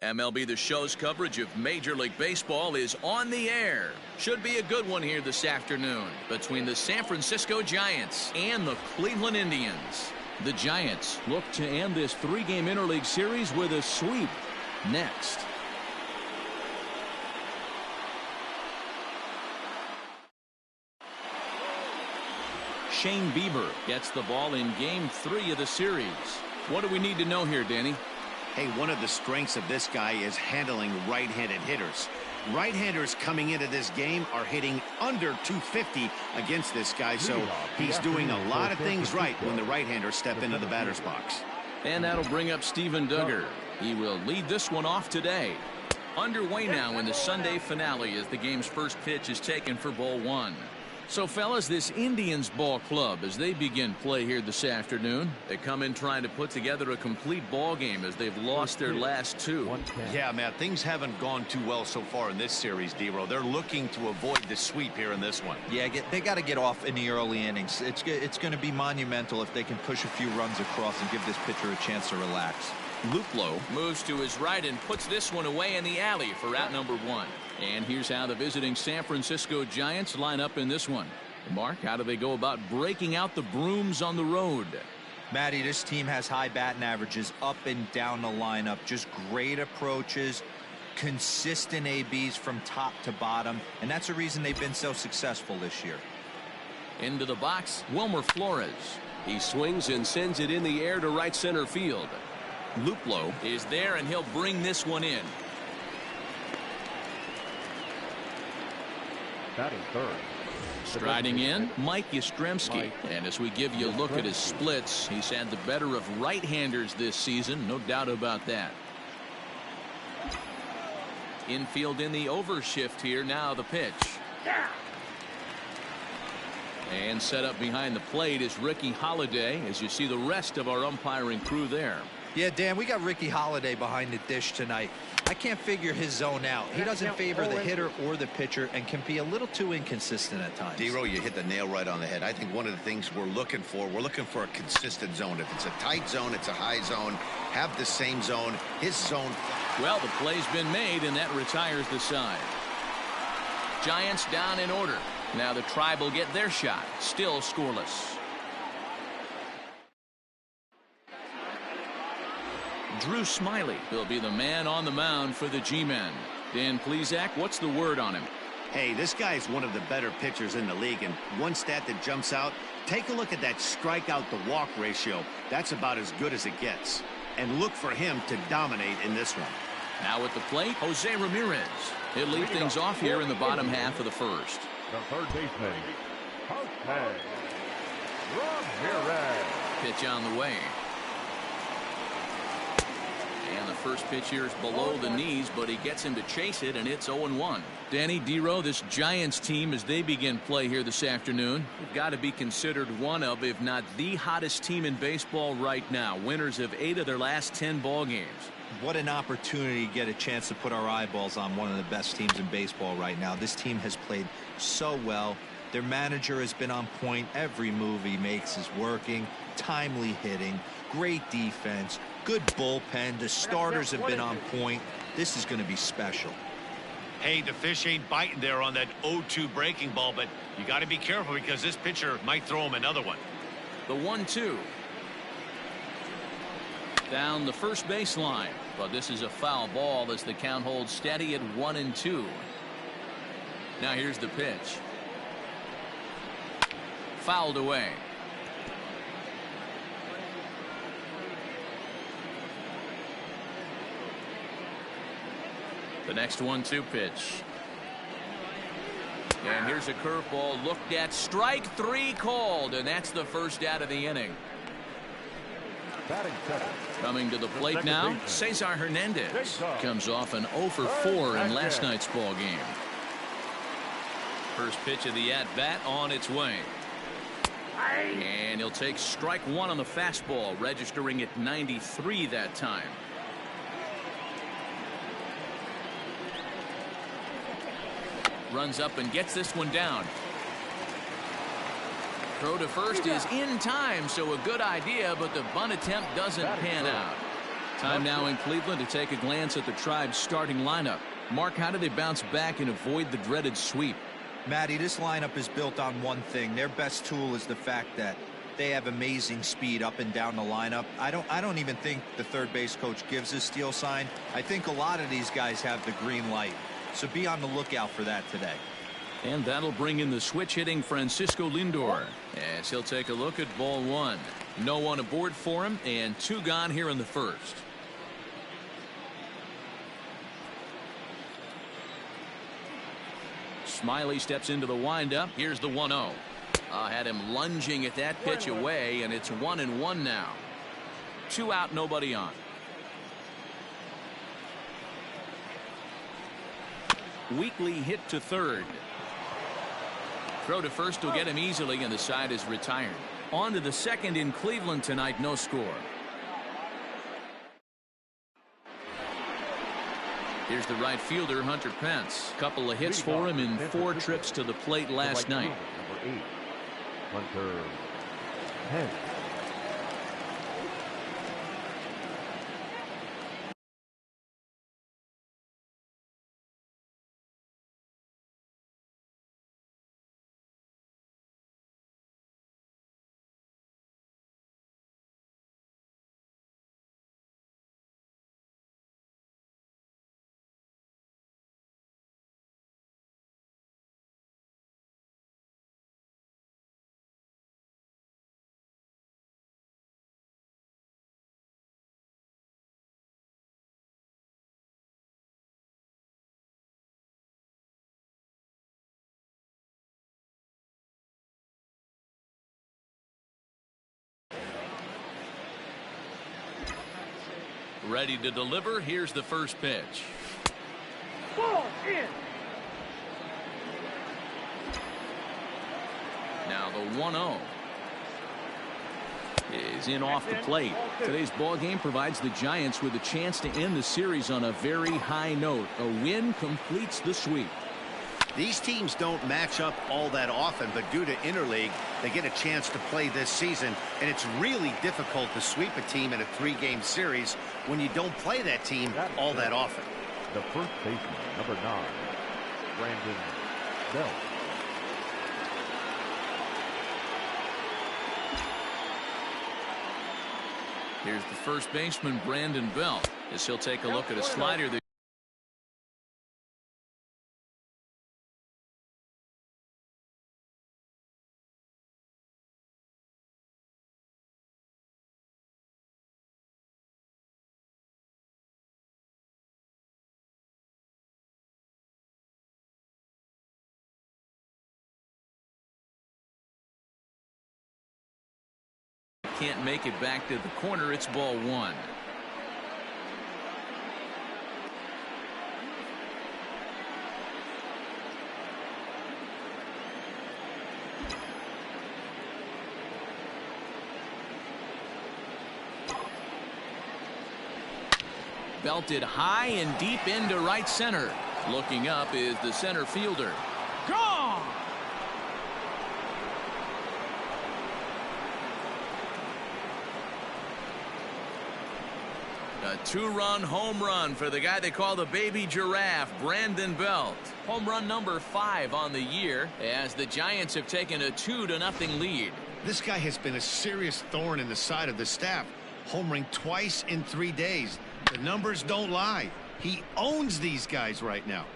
MLB The Show's coverage of Major League Baseball is on the air. Should be a good one here this afternoon between the San Francisco Giants and the Cleveland Indians. The Giants look to end this three-game interleague series with a sweep. Next. Shane Bieber gets the ball in Game 3 of the series. What do we need to know here, Danny? Hey, one of the strengths of this guy is handling right-handed hitters. Right-handers coming into this game are hitting under 250 against this guy, so he's doing a lot of things right when the right-handers step into the batter's box. And that'll bring up Steven Duggar. He will lead this one off today. Underway now in the Sunday finale as the game's first pitch is taken for ball one. So, fellas, this Indians ball club, as they begin play here this afternoon, they come in trying to put together a complete ball game as they've lost their last two. Yeah, Matt, things haven't gone too well so far in this series, D-Row. They're looking to avoid the sweep here in this one. Yeah, they got to get off in the early innings. It's going to be monumental if they can push a few runs across and give this pitcher a chance to relax. Luplow moves to his right and puts this one away in the alley for out number one. And here's how the visiting San Francisco Giants line up in this one. Mark, how do they go about breaking out the brooms on the road? Matty, this team has high batting averages up and down the lineup. Just great approaches, consistent ABs from top to bottom, and that's the reason they've been so successful this year. Into the box, Wilmer Flores. He swings and sends it in the air to right center field. Luplow is there, and he'll bring this one in. Batting third. Striding in, Mike Yastrzemski. And as we give you a look at his splits, he's had the better of right-handers this season, no doubt about that. Infield in the overshift here, now the pitch. And set up behind the plate is Ricky Holiday, as you see the rest of our umpiring crew there. Yeah, Dan, we got Ricky Holiday behind the dish tonight. I can't figure his zone out. He doesn't favor the hitter or the pitcher and can be a little too inconsistent at times. D-Row, you hit the nail right on the head. I think one of the things we're looking for a consistent zone. If it's a tight zone, it's a high zone. Have the same zone. His zone. Well, the play's been made, and that retires the side. Giants down in order. Now the Tribe will get their shot. Still scoreless. Drew Smyly will be the man on the mound for the G-Men. Dan Plesac, what's the word on him? Hey, this guy is one of the better pitchers in the league, and one stat that jumps out, take a look at that strikeout to walk ratio. That's about as good as it gets. And look for him to dominate in this one. Now at the plate, Jose Ramirez. He'll lead things off here in the bottom half of the first. The third baseman, Jose Ramirez. Pitch on the way. And the first pitch here is below the knees, but he gets him to chase it, and it's 0-1. Danny, D-Row, this Giants team, as they begin play here this afternoon, have got to be considered one of, if not the hottest team in baseball right now. Winners of 8 of their last 10 ball games. What an opportunity to get a chance to put our eyeballs on one of the best teams in baseball right now. This team has played so well. Their manager has been on point. Every move he makes is working. Timely hitting. Great defense. Good bullpen. The starters have been on point. This is going to be special. Hey, the fish ain't biting there on that 0-2 breaking ball, but you got to be careful because this pitcher might throw him another one. The 1-2. Down the first baseline, but this is a foul ball as the count holds steady at 1-2. Now here's the pitch. Fouled away. The next 1-2 pitch. And here's a curveball looked at. Strike 3 called, and that's the first out of the inning. Coming to the plate now, Cesar Hernandez comes off an 0-for-4 in last night's ball game. First pitch of the at-bat on its way. And he'll take strike 1 on the fastball, registering at 93 that time. Runs up and gets this one down. Throw to first is in time, so a good idea, but the bunt attempt doesn't pan out. Time now in Cleveland to take a glance at the Tribe's starting lineup. Mark, how do they bounce back and avoid the dreaded sweep? Matty, this lineup is built on one thing. Their best tool is the fact that they have amazing speed up and down the lineup. I don't even think the third base coach gives a steal sign. I think a lot of these guys have the green light. So be on the lookout for that today. And that'll bring in the switch hitting Francisco Lindor as he'll take a look at ball one. No one aboard for him and 2 gone here in the first. Smiley steps into the windup. Here's the 1-0. Had him lunging at that pitch away, and it's 1-1 now. 2 out, nobody on. Weekly hit to third. Throw to first will get him easily, and the side is retired. On to the second in Cleveland tonight, no score. Here's the right fielder, Hunter Pence. Couple of hits for him in 4 trips to the plate last night. Number 8, Hunter Pence. Ready to deliver. Here's the first pitch. Ball in. Now the 1-0 is in off the plate. Today's ball game provides the Giants with a chance to end the series on a very high note. A win completes the sweep. These teams don't match up all that often, but due to interleague, they get a chance to play this season, and it's really difficult to sweep a team in a 3-game series when you don't play that team all that often. The first baseman, number 9, Brandon Belt. Here's the first baseman, Brandon Belt, as he'll take a look at a slider that can't make it back to the corner. It's ball 1. Belted high and deep into right center. Looking up is the center fielder. Gone! A 2-run home run for the guy they call the baby giraffe, Brandon Belt. Home run number 5 on the year as the Giants have taken a 2-0 lead. This guy has been a serious thorn in the side of the staff, homering twice in 3 days. The numbers don't lie. He owns these guys right now.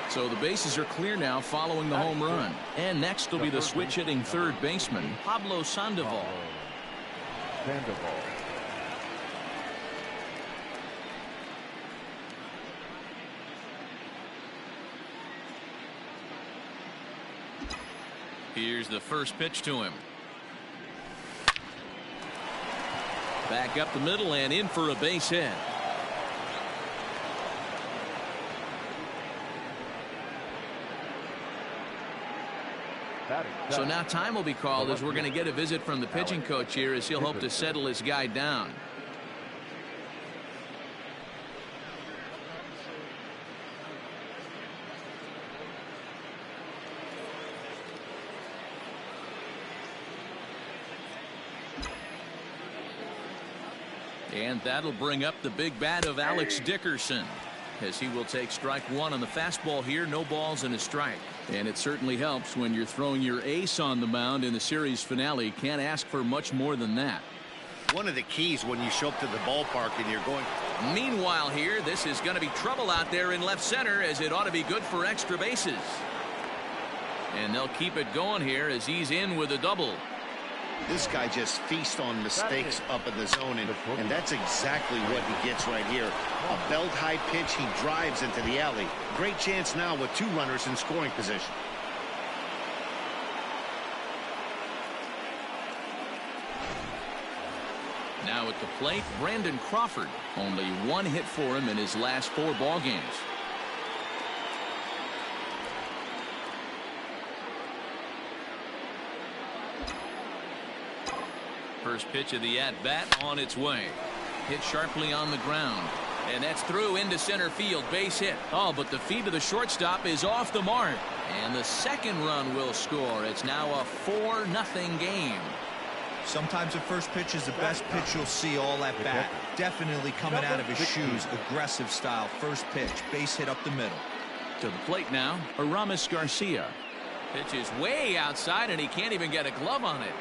So the bases are clear now following the home run. And next will be the switch hitting third baseman, Pablo Sandoval. Here's the first pitch to him. Back up the middle and in for a base hit. So now time will be called as we're going to get a visit from the pitching coach here as he'll hope to settle his guy down. And that'll bring up the big bat of Alex Dickerson, as he will take strike one on the fastball here. No balls and a strike. And it certainly helps when you're throwing your ace on the mound in the series finale. Can't ask for much more than that. One of the keys when you show up to the ballpark and you're going. Meanwhile here, this is going to be trouble out there in left center, as it ought to be good for extra bases. And they'll keep it going here as he's in with a double. This guy just feasts on mistakes up in the zone, and that's exactly what he gets right here. A belt-high pitch, he drives into the alley. Great chance now with two runners in scoring position. Now at the plate, Brandon Crawford. Only one hit for him in his last 4 ball games. First pitch of the at-bat on its way. Hit sharply on the ground. And that's through into center field. Base hit. Oh, but the feet of the shortstop is off the mark. And the second run will score. It's now a 4-0 game. Sometimes the first pitch is the best pitch you'll see all at bat. Definitely coming out of his shoes. Aggressive style. First pitch. Base hit up the middle. To the plate now, Aramis Garcia. Pitch is way outside, and he can't even get a glove on it.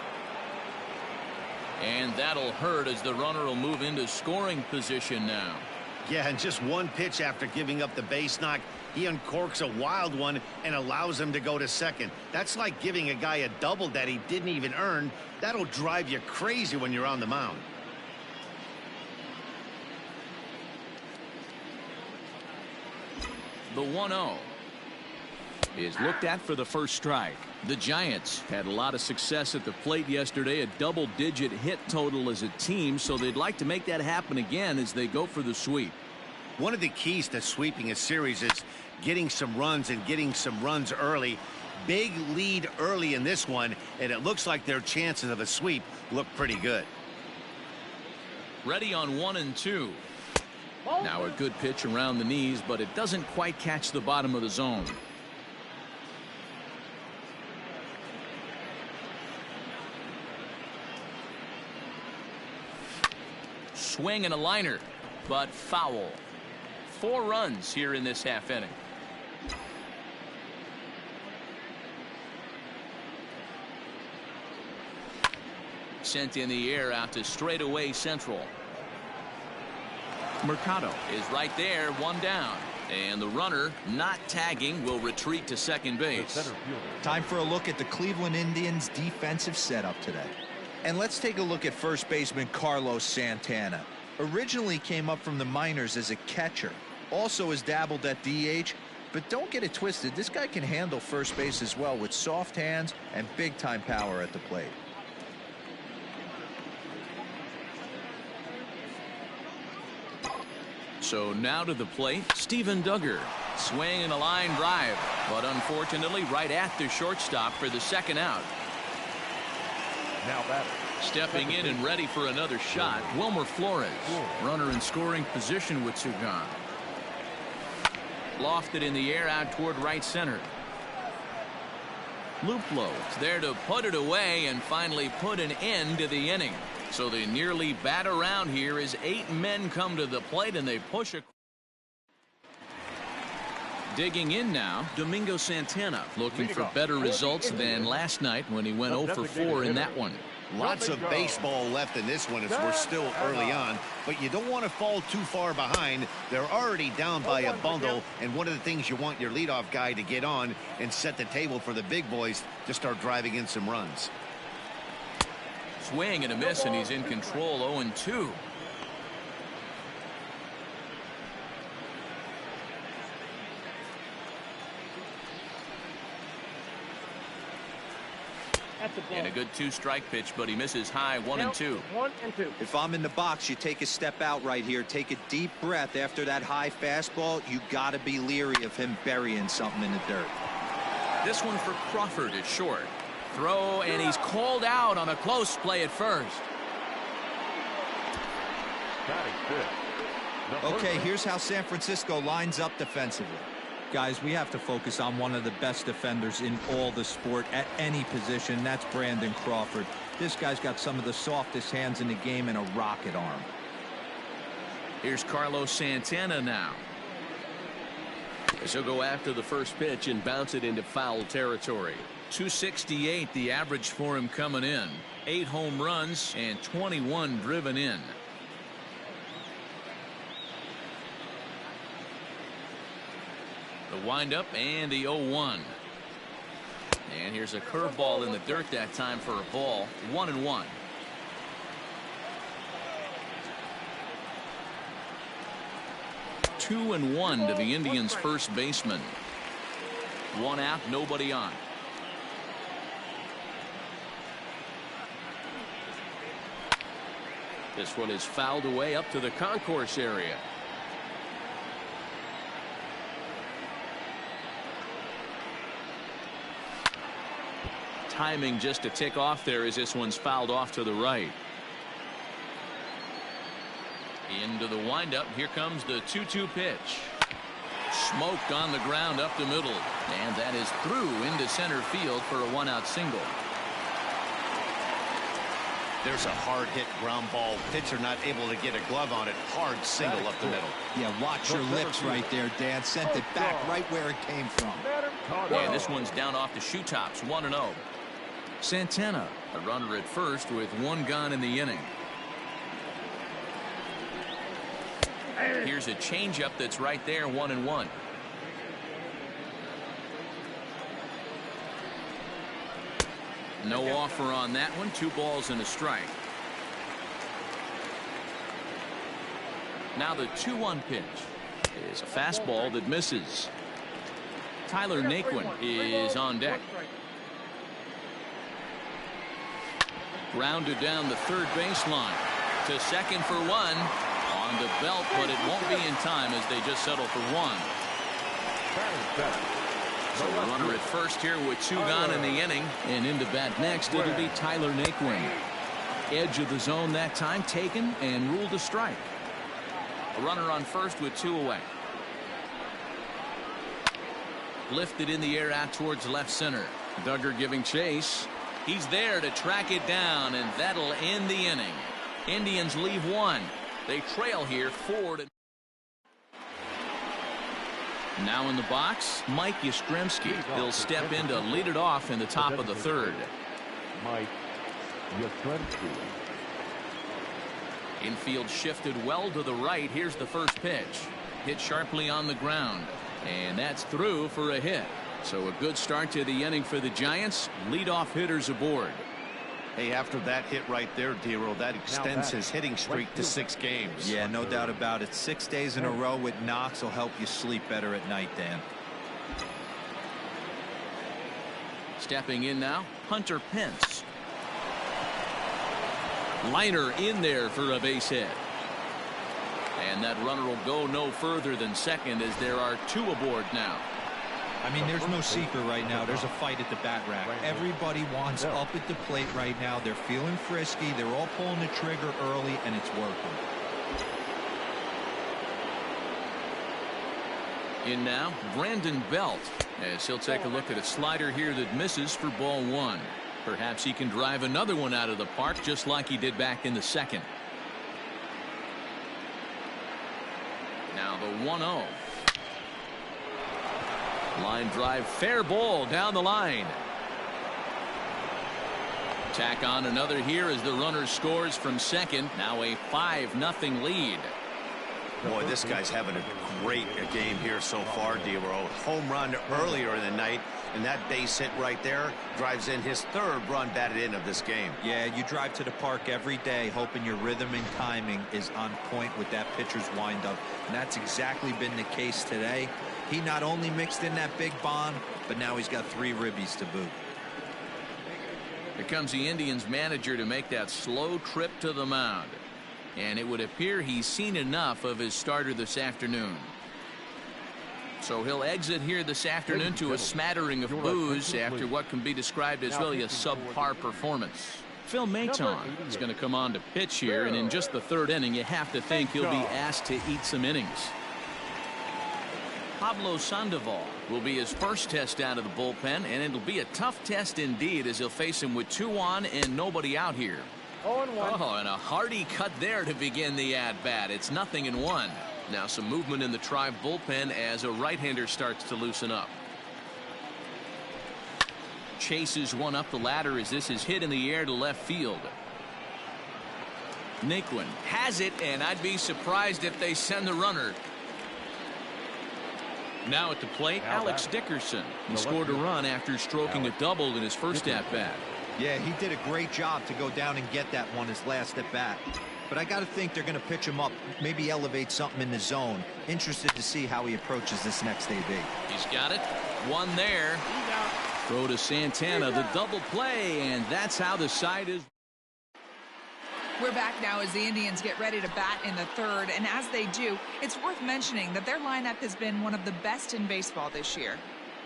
And that'll hurt, as the runner will move into scoring position now. Yeah, and just one pitch after giving up the base knock, he uncorks a wild one and allows him to go to second. That's like giving a guy a double that he didn't even earn. That'll drive you crazy when you're on the mound. The 1-0 is looked at for the first strike. The Giants had a lot of success at the plate yesterday, a double-digit hit total as a team, so they'd like to make that happen again as they go for the sweep. One of the keys to sweeping a series is getting some runs and getting some runs early. Big lead early in this one, and it looks like their chances of a sweep look pretty good. Ready on 1-2. Now a good pitch around the knees, but it doesn't quite catch the bottom of the zone. Swing and a liner, but foul. 4 runs here in this half inning. Sent in the air out to straightaway central. Mercado is right there, 1 down. And the runner, not tagging, will retreat to second base. Time for a look at the Cleveland Indians' defensive setup today. And let's take a look at first baseman Carlos Santana. Originally came up from the minors as a catcher. Also has dabbled at DH. But don't get it twisted. This guy can handle first base as well with soft hands and big-time power at the plate. So now to the plate, Steven Duggar. Swing and a line drive, but unfortunately right at the shortstop for the second out. Now batter. Stepping in and ready for another shot, Wilmer Flores. Runner in scoring position with Sugan. Lofted in the air out toward right center. Luplow is there to put it away and finally put an end to the inning. So they nearly bat around here as 8 men come to the plate and they push a. Digging in now, Domingo Santana looking for better results than last night when he went 0 for 4 in that one. Lots of baseball left in this one as we're still early on, but you don't want to fall too far behind. They're already down by a bundle, and one of the things you want your leadoff guy to get on and set the table for the big boys to start driving in some runs. Swing and a miss, and he's in control. 0-2. And a good 2-strike pitch, but he misses high. 1-2. 1-2. If I'm in the box, you take a step out right here. Take a deep breath after that high fastball. You got to be leery of him burying something in the dirt. This one for Crawford is short. Throw, and he's called out on a close play at first. Okay, here's how San Francisco lines up defensively. Guys, we have to focus on one of the best defenders in all the sport at any position. That's Brandon Crawford. This guy's got some of the softest hands in the game and a rocket arm. Here's Carlos Santana now. So go after the first pitch and bounce it into foul territory. 268 the average for him coming in. 8 home runs and 21 driven in. The windup and the 0-1. And here's a curveball in the dirt that time for a ball. 1-1. Two and one to the Indians' first baseman. 1 out, nobody on. This one is fouled away up to the concourse area. Timing just to tick off there as this one's fouled off to the right. Into the windup. Here comes the 2-2 pitch. Smoked on the ground up the middle. And that is through into center field for a 1-out single. There's a hard hit ground ball. Pitcher not able to get a glove on it. Hard single up the middle. Yeah, watch your lips right there, Dan. Sent it back right where it came from. And this one's down off the shoe tops. 1-0. Santana, a runner at first with 1 gone in the inning. Here's a changeup that's right there. 1-1. No offer on that one. 2 balls and a strike. Now the 2-1 pitch is a fastball that misses. Tyler Naquin is on deck. Grounded down the third baseline to second for 1 on the belt, but it won't be in time as they just settle for 1. So the runner at first here with 2 gone in the inning, and into bat next it'll be Tyler Naquin. Edge of the zone that time taken and ruled a strike. A runner on first with 2 away. Lifted in the air out towards left center. Duggar giving chase. He's there to track it down, and that'll end the inning. Indians leave 1. They trail here 4-0. Now in the box, Mike Yastrzemski. He'll step in to lead it off in the top of the third. Mike Yastrzemski. Infield shifted well to the right. Here's the first pitch. Hit sharply on the ground. And that's through for a hit. So a good start to the inning for the Giants. Leadoff hitters aboard. Hey, after that hit right there, Dero, that extends his hitting streak to 6 games. Yeah, no doubt about it. 6 days in a row with knocks will help you sleep better at night, Dan. Stepping in now, Hunter Pence. Liner in there for a base hit. And that runner will go no further than second as there are 2 aboard now. I mean, there's no secret right now. There's a fight at the bat rack. Everybody wants up at the plate right now. They're feeling frisky. They're all pulling the trigger early, and it's working. In now, Brandon Belt, as he'll take a look at a slider here that misses for ball 1. Perhaps he can drive another one out of the park just like he did back in the second. Now the 1-0. Line drive, fair ball down the line. Tack on another here as the runner scores from second. Now a 5-0 lead. Boy, this guy's having a great game here so far, Dero. Home run earlier in the night, and that base hit right there drives in his 3rd run batted in of this game. Yeah, you drive to the park every day hoping your rhythm and timing is on point with that pitcher's windup, and that's exactly been the case today. He not only mixed in that big bomb, but now he's got 3 ribbies to boot. Here comes the Indians manager to make that slow trip to the mound. And it would appear he's seen enough of his starter this afternoon. So he'll exit here this afternoon to a smattering of boos after what can be described as really a subpar performance. Phil Maton is going to come on to pitch here, and in just the 3rd inning, you have to think he'll be asked to eat some innings. Pablo Sandoval will be his first test out of the bullpen, and it'll be a tough test indeed as he'll face him with 2 on and nobody out here. 0-1. Oh, and a hearty cut there to begin the at-bat. It's 0-1. Now some movement in the Tribe bullpen as a right-hander starts to loosen up. Chases one up the ladder as this is hit in the air to left field. Naquin has it, and I'd be surprised if they send the runner. Now at the plate, Alex Dickerson. He scored a run after stroking a double in his first at-bat. Yeah, he did a great job to go down and get that one his last at-bat. But I got to think they're going to pitch him up, maybe elevate something in the zone. Interested to see how he approaches this next AB. He's got it. One there. Throw to Santana, the double play, and that's how the side is. We're back now as the Indians get ready to bat in the third, and as they do, it's worth mentioning that their lineup has been one of the best in baseball this year.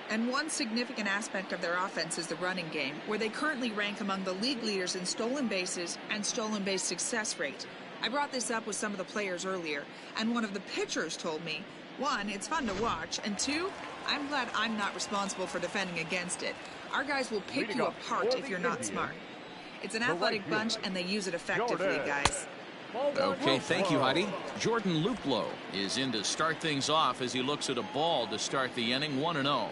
And one significant aspect of their offense is the running game, where they currently rank among the league leaders in stolen bases and stolen base success rate. I brought this up with some of the players earlier, and one of the pitchers told me, 1, it's fun to watch, and 2, I'm glad I'm not responsible for defending against it. Our guys will pick you apart if you're not smart. It's an athletic bunch, and they use it effectively, guys. Okay, thank you, Heidi. Jordan Luplow is in to start things off as he looks at a ball to start the inning, 1-0.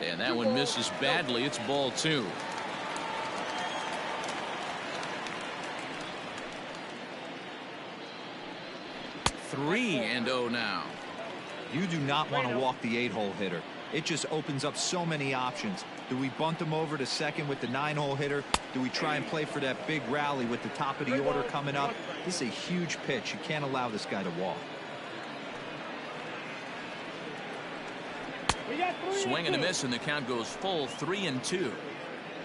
And that one misses badly. It's ball 2. Three and 0 now. You do not want to walk the 8-hole hitter. It just opens up so many options. Do we bunt him over to second with the 9-hole hitter? Do we try and play for that big rally with the top of the order coming up? This is a huge pitch. You can't allow this guy to walk. Swing and a miss, and the count goes full 3-2.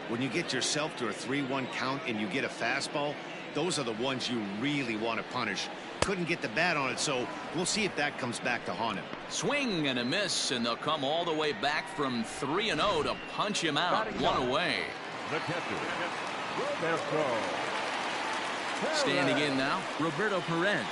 When you get yourself to a 3-1 count and you get a fastball, those are the ones you really want to punish. Couldn't get the bat on it, so we'll see if that comes back to haunt him. Swing and a miss, and they'll come all the way back from 3-0 to punch him out. One away. The catcher, Roberto. Standing in now, Roberto Perez.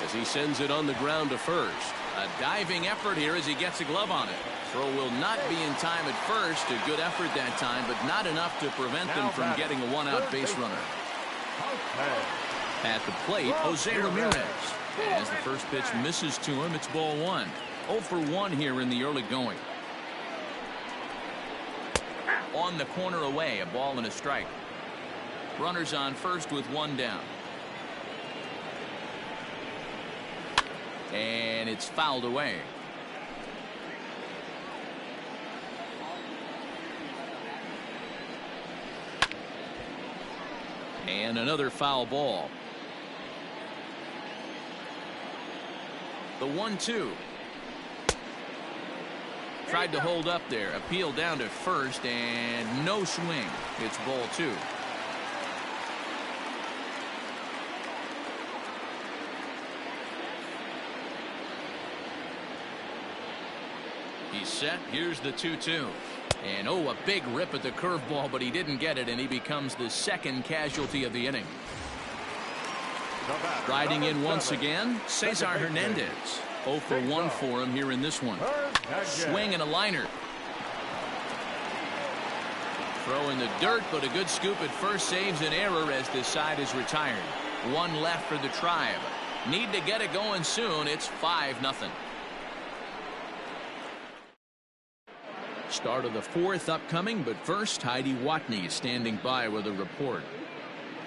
As he sends it on the ground to first. A diving effort here as he gets a glove on it. Throw will not be in time at first. A good effort that time, but not enough to prevent them from getting a one-out base runner. At the plate, Jose Ramirez. As the first pitch misses to him, it's ball 1. 0 for 1 here in the early going. On the corner away, a ball and a strike. Runners on first with 1 down. And it's fouled away. And another foul ball. The 1-2. Tried to hold up there. Appeal down to first and no swing. It's ball 2. He's set. Here's the 2-2. And oh, a big rip at the curveball, but he didn't get it, and he becomes the second casualty of the inning. Riding in once again, Cesar Hernandez. 0 for 1 for him here in this one. Swing and a liner. Throw in the dirt, but a good scoop at first saves an error as this side is retired. 1 left for the Tribe. Need to get it going soon. It's 5-0. Start of the 4th upcoming, but first, Heidi Watney standing by with a report.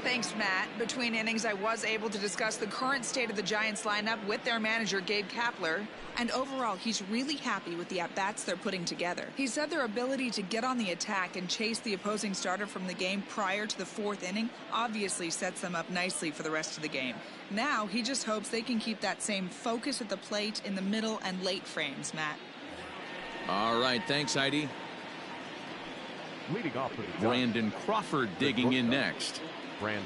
Thanks, Matt. Between innings, I was able to discuss the current state of the Giants lineup with their manager, Gabe Kapler. And overall, he's really happy with the at-bats they're putting together. He said their ability to get on the attack and chase the opposing starter from the game prior to the 4th inning obviously sets them up nicely for the rest of the game. Now, he just hopes they can keep that same focus at the plate in the middle and late frames, Matt. All right, thanks, Heidi. Leading off for the Brandon Crawford digging in next.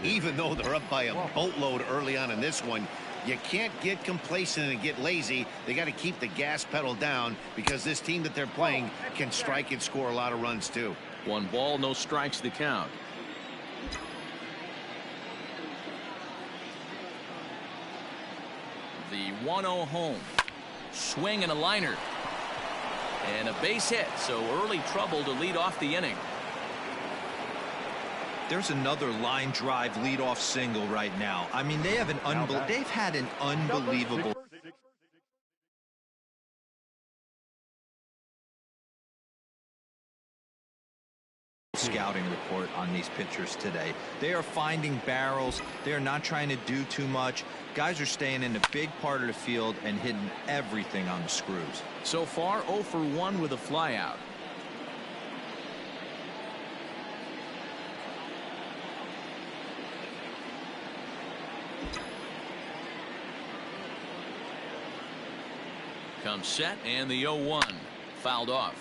Even though they're up by a boatload early on in this one, you can't get complacent and get lazy. They got to keep the gas pedal down because this team that they're playing can strike and score a lot of runs too. 1 ball, no strikes to count. The 1-0 home. Swing and a liner. And a base hit, so early trouble to lead off the inning. There's another line drive leadoff single right now. I mean, they've had an unbelievable scouting report on these pitchers today. They are finding barrels. They are not trying to do too much. Guys are staying in the big part of the field and hitting everything on the screws. So far, 0 for 1 with a flyout. Comes set, and the 0-1 fouled off.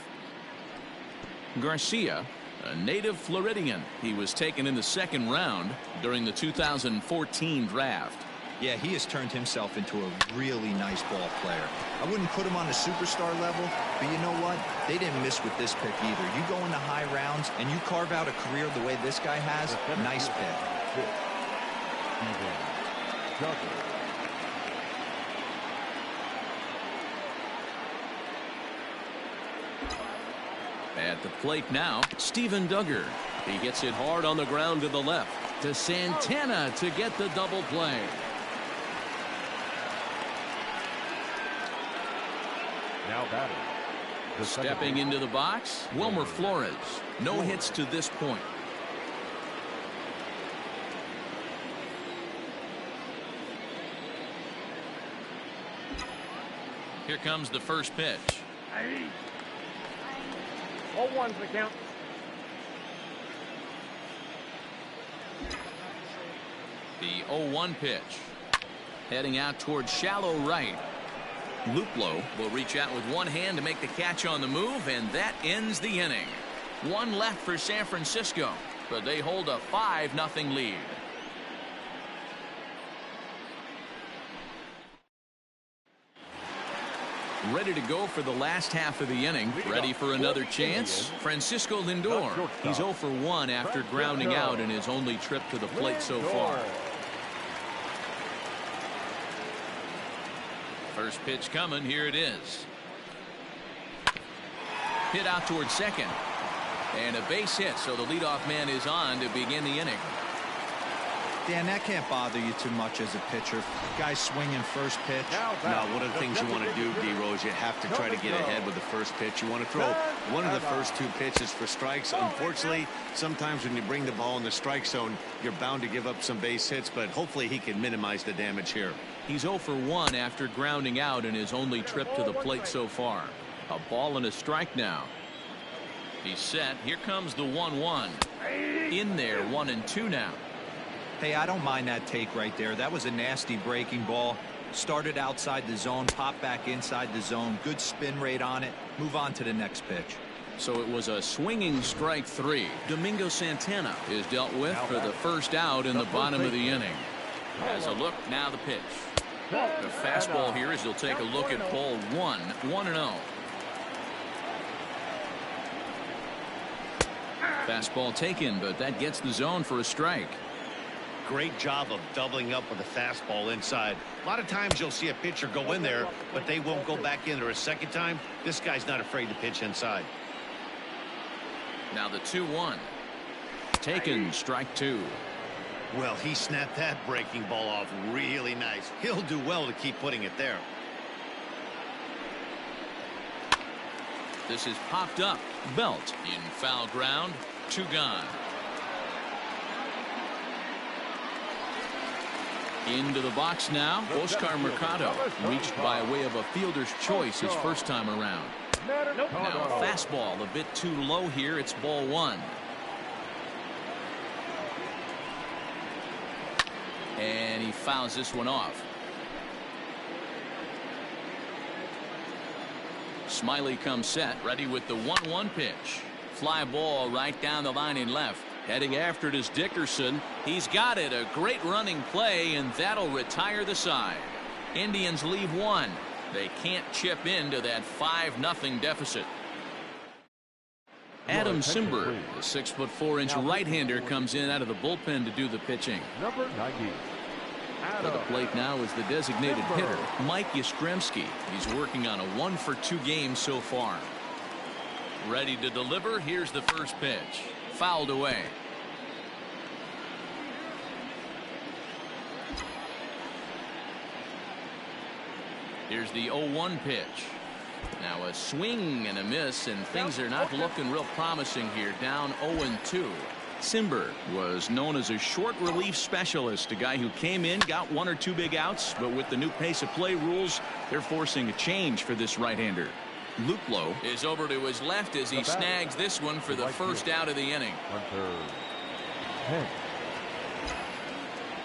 Garcia, a native Floridian. He was taken in the second round during the 2014 draft. Yeah, he has turned himself into a really nice ball player. I wouldn't put him on a superstar level, but you know what? They didn't miss with this pick either. You go into high rounds and you carve out a career the way this guy has, nice pick. At the plate now, Steven Duggar. He gets it hard on the ground to the left. To Santana to get the double play. Now batting. Stepping into the box, Wilmer Flores. No hits to this point. Here comes the first pitch. 0-1's the count. The 0-1 pitch. Heading out towards shallow right. Luplow will reach out with one hand to make the catch on the move, and that ends the inning. One left for San Francisco, but they hold a 5-0 lead. Ready to go for the last half of the inning. Ready for another chance. Francisco Lindor. He's 0 for 1 after grounding out in his only trip to the plate so far. First pitch coming. Here it is. Hit out towards second. And a base hit, so the leadoff man is on to begin the inning. Dan, that can't bother you too much as a pitcher. Guys swinging first pitch. No, one of the things you want to do, D-Rose, you have to try to get ahead with the first pitch. You want to throw one of the first 2 pitches for strikes. Unfortunately, sometimes when you bring the ball in the strike zone, you're bound to give up some base hits, but hopefully he can minimize the damage here. He's 0 for 1 after grounding out in his only trip to the plate so far. A ball and a strike now. He's set. Here comes the 1-1. In there, 1-2 now. Hey, I don't mind that take right there. That was a nasty breaking ball. Started outside the zone, popped back inside the zone. Good spin rate on it. Move on to the next pitch. So it was a swinging strike 3. Domingo Santana is dealt with for the first out in the bottom of the inning. As a look, now the pitch. The fastball here as he'll take a look at ball 1, 1-0. Fastball taken, but that gets the zone for a strike. Great job of doubling up with a fastball inside. A lot of times you'll see a pitcher go in there, but they won't go back in there a second time. This guy's not afraid to pitch inside. Now the 2-1. Taken, strike 2. Well, he snapped that breaking ball off really nice. He'll do well to keep putting it there. This is popped up. Belt in foul ground. 2 gone. Into the box now. Oscar Mercado reached by way of a fielder's choice his first time around. Now a fastball a bit too low here. It's ball 1. And he fouls this one off. Smiley comes set, ready with the 1-1 pitch. Fly ball right down the line in left. Heading after it is Dickerson. He's got it. A great running play, and that'll retire the side. Indians leave 1. They can't chip into that 5-0 deficit. Adam Simber, the 6'4" right-hander, comes in out of the bullpen to do the pitching. Number 90. To the plate now is the designated hitter, Mike Yastrzemski. He's working on a 1-for-2 game so far. Ready to deliver. Here's the first pitch. Fouled away. Here's the 0-1 pitch. Now a swing and a miss, and things are not looking real promising here. Down 0-2. Simber was known as a short relief specialist, a guy who came in, got 1 or 2 big outs, but with the new pace of play rules, they're forcing a change for this right-hander. Luplow is over to his left as he snags this one for the first out of the inning.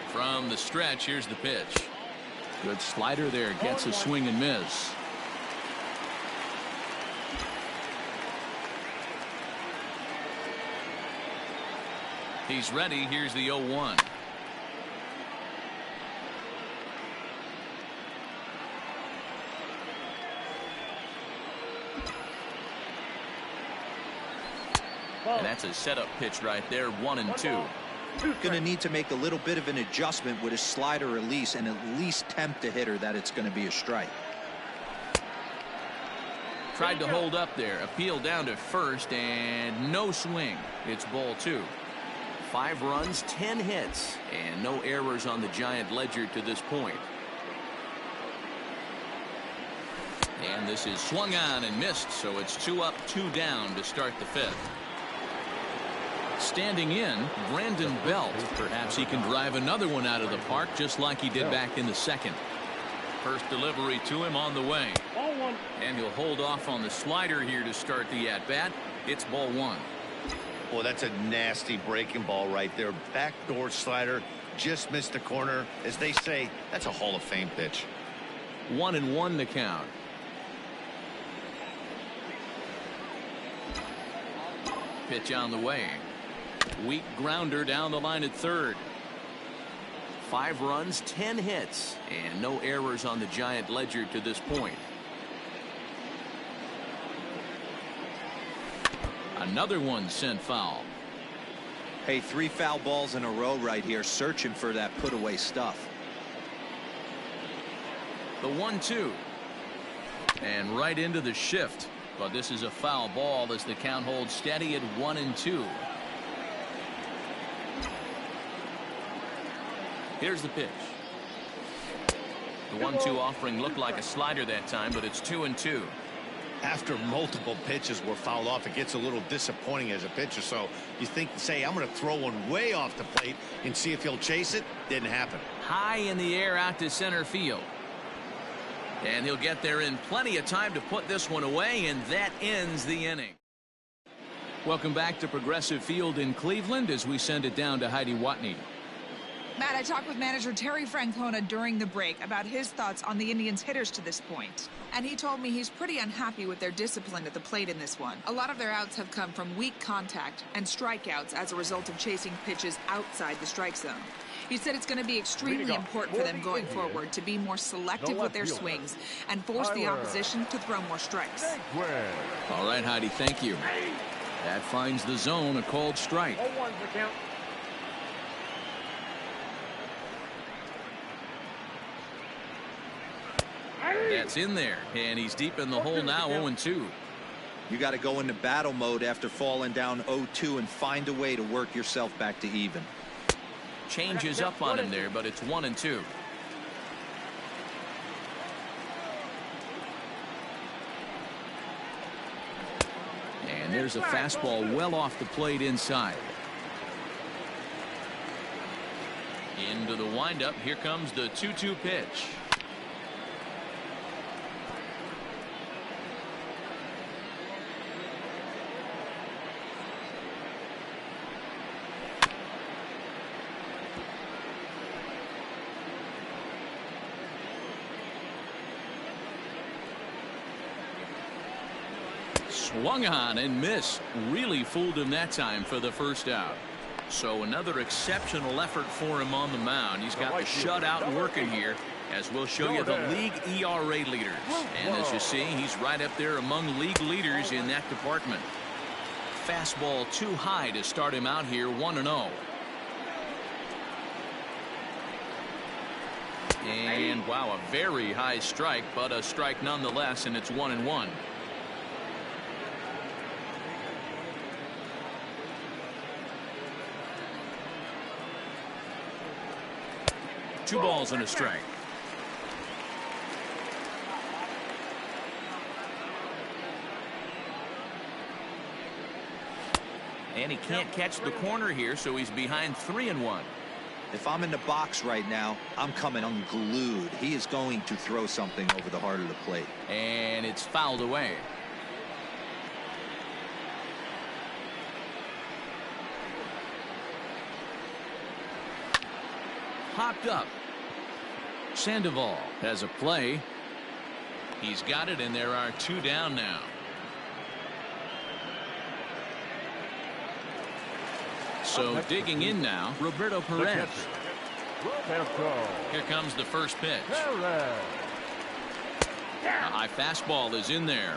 From the stretch, here's the pitch. Good slider there, gets a swing and miss. He's ready. Here's the 0-1. And that's a setup pitch right there. 1-2. Going to need to make a little bit of an adjustment with his slider release and at least tempt the hitter that it's going to be a strike. Tried to hold up there. Appeal down to first and no swing. It's ball 2. 5 runs, 10 hits, and no errors on the Giant ledger to this point. And this is swung on and missed, so it's 2 up, 2 down to start the 5th. Standing in, Brandon Belt. Perhaps he can drive another one out of the park just like he did back in the 2nd. First delivery to him on the way. And he'll hold off on the slider here to start the at-bat. It's ball 1. Well, that's a nasty breaking ball right there. Backdoor slider, just missed the corner. As they say, that's a Hall of Fame pitch. 1-1 to count. Pitch on the way. Weak grounder down the line at third. 5 runs, 10 hits, and no errors on the Giant ledger to this point. Another one sent foul. Hey, 3 foul balls in a row right here, searching for that put away stuff. The 1-2. And right into the shift. But this is a foul ball as the count holds steady at 1-2. Here's the pitch. The 1-2 offering looked like a slider that time, but it's 2-2. After multiple pitches were fouled off, it gets a little disappointing as a pitcher. So you think, say, I'm going to throw one way off the plate and see if he'll chase it. Didn't happen. High in the air out to center field. And he'll get there in plenty of time to put this one away, and that ends the inning. Welcome back to Progressive Field in Cleveland as we send it down to Heidi Watney. Matt, I talked with manager Terry Francona during the break about his thoughts on the Indians' hitters to this point. And he told me he's pretty unhappy with their discipline at the plate in this one. A lot of their outs have come from weak contact and strikeouts as a result of chasing pitches outside the strike zone. He said it's going to be extremely important for them going forward to be more selective with their swings and force the opposition to throw more strikes. All right, Heidi, thank you. That finds the zone, a called strike. That's in there, and he's deep in the hole now, 0-2. You got to go into battle mode after falling down 0-2 and find a way to work yourself back to even. Changes up on him there, but it's 1-2. And there's a fastball well off the plate inside. Into the windup. Here comes the 2-2 pitch. Swung on and missed. Really fooled him that time for the first out. So another exceptional effort for him on the mound. He's got the shutout working here, as we'll show you the league ERA leaders. And as you see, he's right up there among league leaders in that department. Fastball too high to start him out here, 1-0. And wow, a very high strike, but a strike nonetheless, and it's 1-1. 2 balls and a strike. And he can't catch the corner here, so he's behind 3-1. If I'm in the box right now, I'm coming unglued. He is going to throw something over the heart of the plate. And it's fouled away. Popped up. Sandoval has a play. He's got it, and there are 2 down now. So digging in now, Roberto Perez. Here comes the first pitch. A high fastball is in there.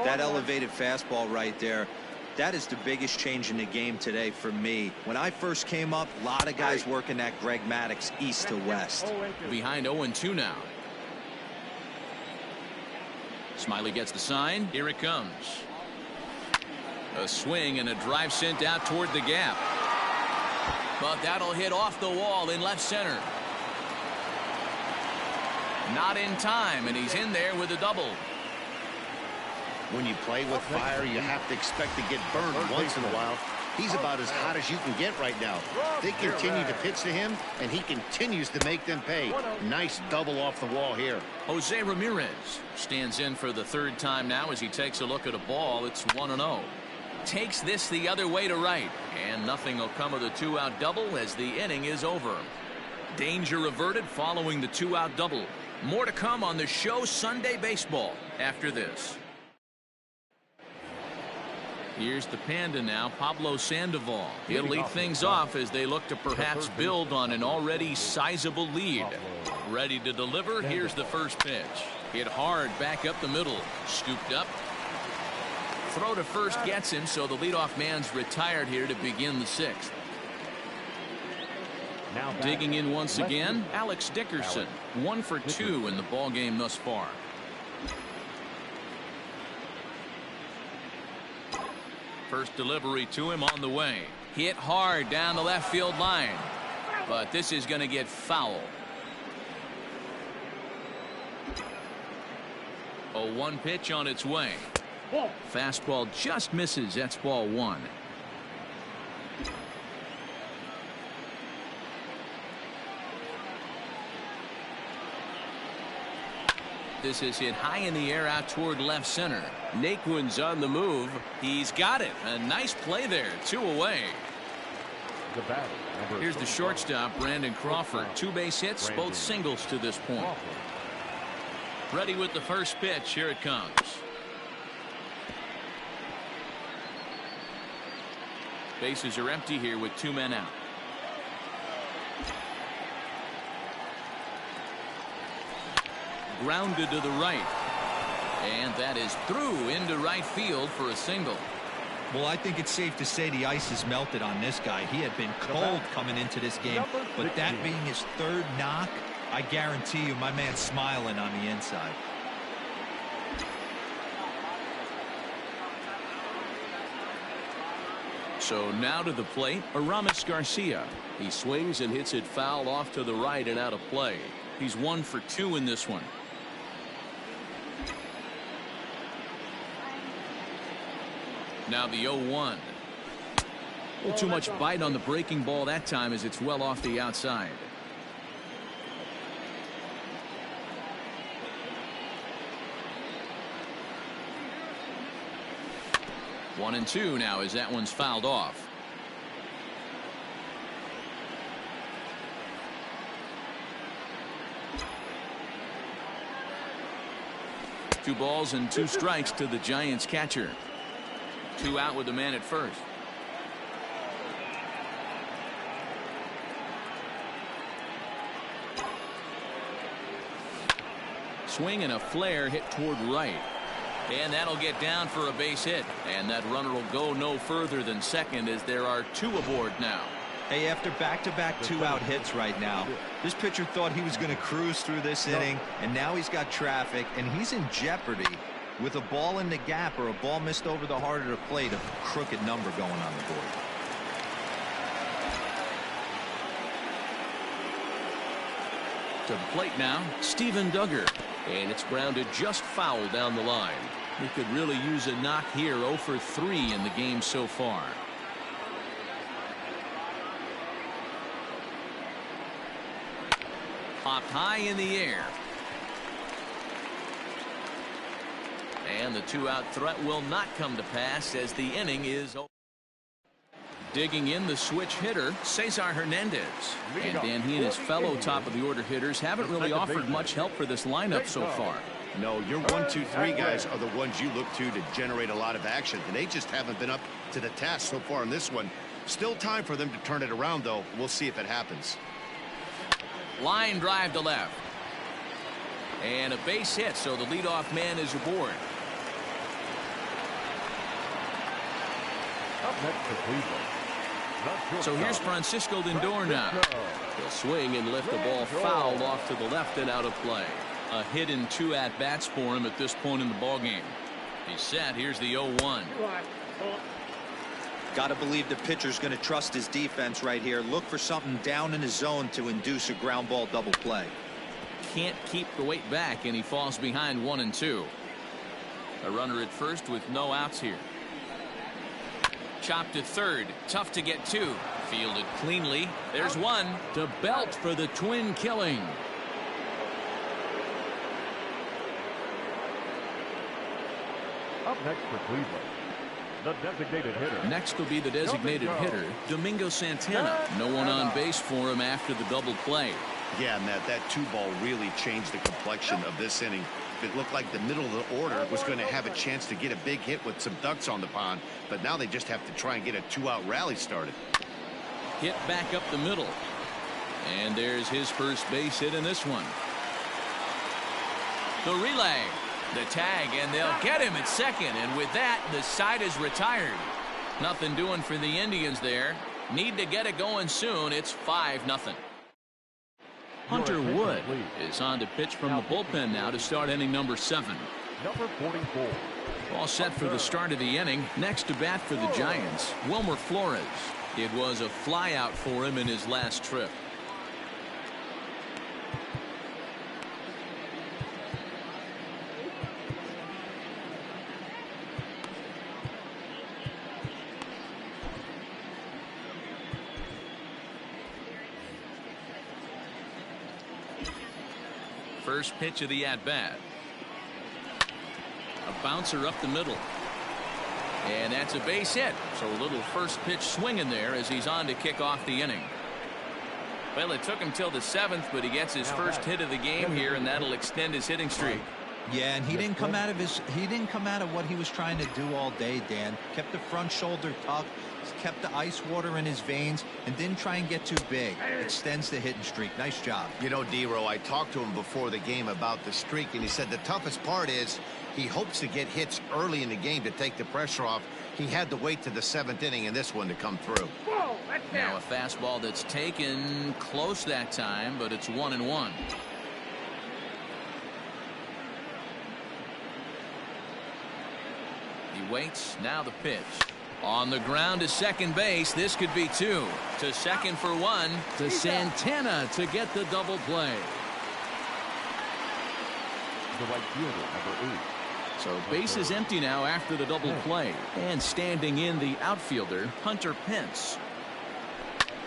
That elevated fastball right there, that is the biggest change in the game today for me. When I first came up, a lot of guys working that Greg Maddux east to west. Behind 0-2 now. Smiley gets the sign. Here it comes. A swing and a drive sent out toward the gap. But that'll hit off the wall in left center. Not in time, and he's in there with a double. When you play with fire, you have to expect to get burned once in a while. He's about as hot as you can get right now. They continue to pitch to him, and he continues to make them pay. Nice double off the wall here. Jose Ramirez stands in for the 3rd time now as he takes a look at a ball. It's 1-0. Takes this the other way to right, and nothing will come of the 2-out double as the inning is over. Danger averted following the 2-out double. More to come on the show Sunday Baseball after this. Here's the Panda now, Pablo Sandoval. He'll lead things off as they look to perhaps build on an already sizable lead. Ready to deliver. Here's the first pitch. Hit hard back up the middle. Scooped up. Throw to first gets him, so the leadoff man's retired here to begin the 6th. Digging in once again, Alex Dickerson. 1 for 2 in the ball game thus far. First delivery to him on the way. Hit hard down the left field line. But this is going to get foul. 0-1 pitch on its way. Fastball just misses. That's ball 1. This is hit high in the air out toward left center. Naquin's on the move. He's got it. A nice play there. 2 away. Here's the shortstop, Brandon Crawford. 2 base hits, both singles to this point. Ready with the first pitch. Here it comes. Bases are empty here with 2 men out. Grounded to the right. And that is through into right field for a single. Well, I think it's safe to say the ice has melted on this guy. He had been cold coming into this game, but that being his 3rd knock, I guarantee you my man's smiling on the inside. So now to the plate, Aramis Garcia. He swings and hits it foul off to the right and out of play. He's 1 for 2 in this one. Now the 0-1. A little too much bite on the breaking ball that time as it's well off the outside. One and 2 now as that one's fouled off. Two balls and 2 strikes to the Giants catcher. 2 out with the man at first. Swing and a flare hit toward right. And that'll get down for a base hit. And that runner will go no further than second as there are 2 aboard now. Hey, after back-to-back 2-out hits right now, this pitcher thought he was going to cruise through this inning, and now he's got traffic, and he's in jeopardy with a ball in the gap or a ball missed over the heart of the plate, a crooked number going on the board. To the plate now, Steven Duggar. And it's grounded just foul down the line. He could really use a knock here. 0 for 3 in the game so far. high in the air. And the two-out threat will not come to pass as the inning is over. Digging in the switch hitter, Cesar Hernandez. And Dan, he and his fellow top-of-the-order hitters haven't really offered much help for this lineup so far. No, your 1, 2, 3 guys are the ones you look to generate a lot of action, and they just haven't been up to the task so far in this one. Still time for them to turn it around, though. We'll see if it happens. Line drive to left. And a base hit, so the leadoff man is aboard. Up next for Cleveland. So here's Francisco Lindor now. He'll swing and lift the ball foul off to the left and out of play. A hit in 2 at-bats for him at this point in the ballgame. He's set. Here's the 0-1. Got to believe the pitcher's going to trust his defense right here. Look for something down in his zone to induce a ground ball double play. Can't keep the weight back, and he falls behind 1 and 2. A runner at first with no outs here. Chopped to third. Tough to get to. Fielded cleanly. There's one to Belt for the twin killing. Up next for Cleveland, the designated hitter. Next will be the designated hitter, Domingo Santana. No one on base for him after the double play. Yeah, Matt, that 2-ball really changed the complexion of this inning. It looked like the middle of the order was going to have a chance to get a big hit with some ducks on the pond, but now they just have to try and get a 2-out rally started. Hit back up the middle. And there's his first base hit in this one. The relay. The tag, and they'll get him at second, and with that, the side is retired. Nothing doing for the Indians there. Need to get it going soon. It's 5-0. Hunter Wood is on to pitch from the bullpen now to start inning number 7. Number 44. All set for the start of the inning. Next to bat for the Giants, Wilmer Flores. It was a flyout for him in his last trip. First pitch of the at-bat. A bouncer up the middle. And that's a base hit. So a little first pitch swing in there as he's on to kick off the inning. Well, it took him till the 7th, but he gets his first hit of the game here, and that'll extend his hitting streak. Yeah, and he didn't come out of what he was trying to do all day, Dan. Kept the front shoulder tucked, kept the ice water in his veins, and didn't try and get too big. Extends the hitting streak. Nice job. You know, D-Row, I talked to him before the game about the streak, and he said the toughest part is he hopes to get hits early in the game to take the pressure off. He had to wait to the 7th inning in this one to come through. Now a fastball that's taken close that time, but it's 1-1. He waits. Now the pitch. On the ground to second base. This could be 2. To second for 1. To Santana to get the double play. The right fielder, number 8. So base is empty now after the double play. And standing in the outfielder, Hunter Pence.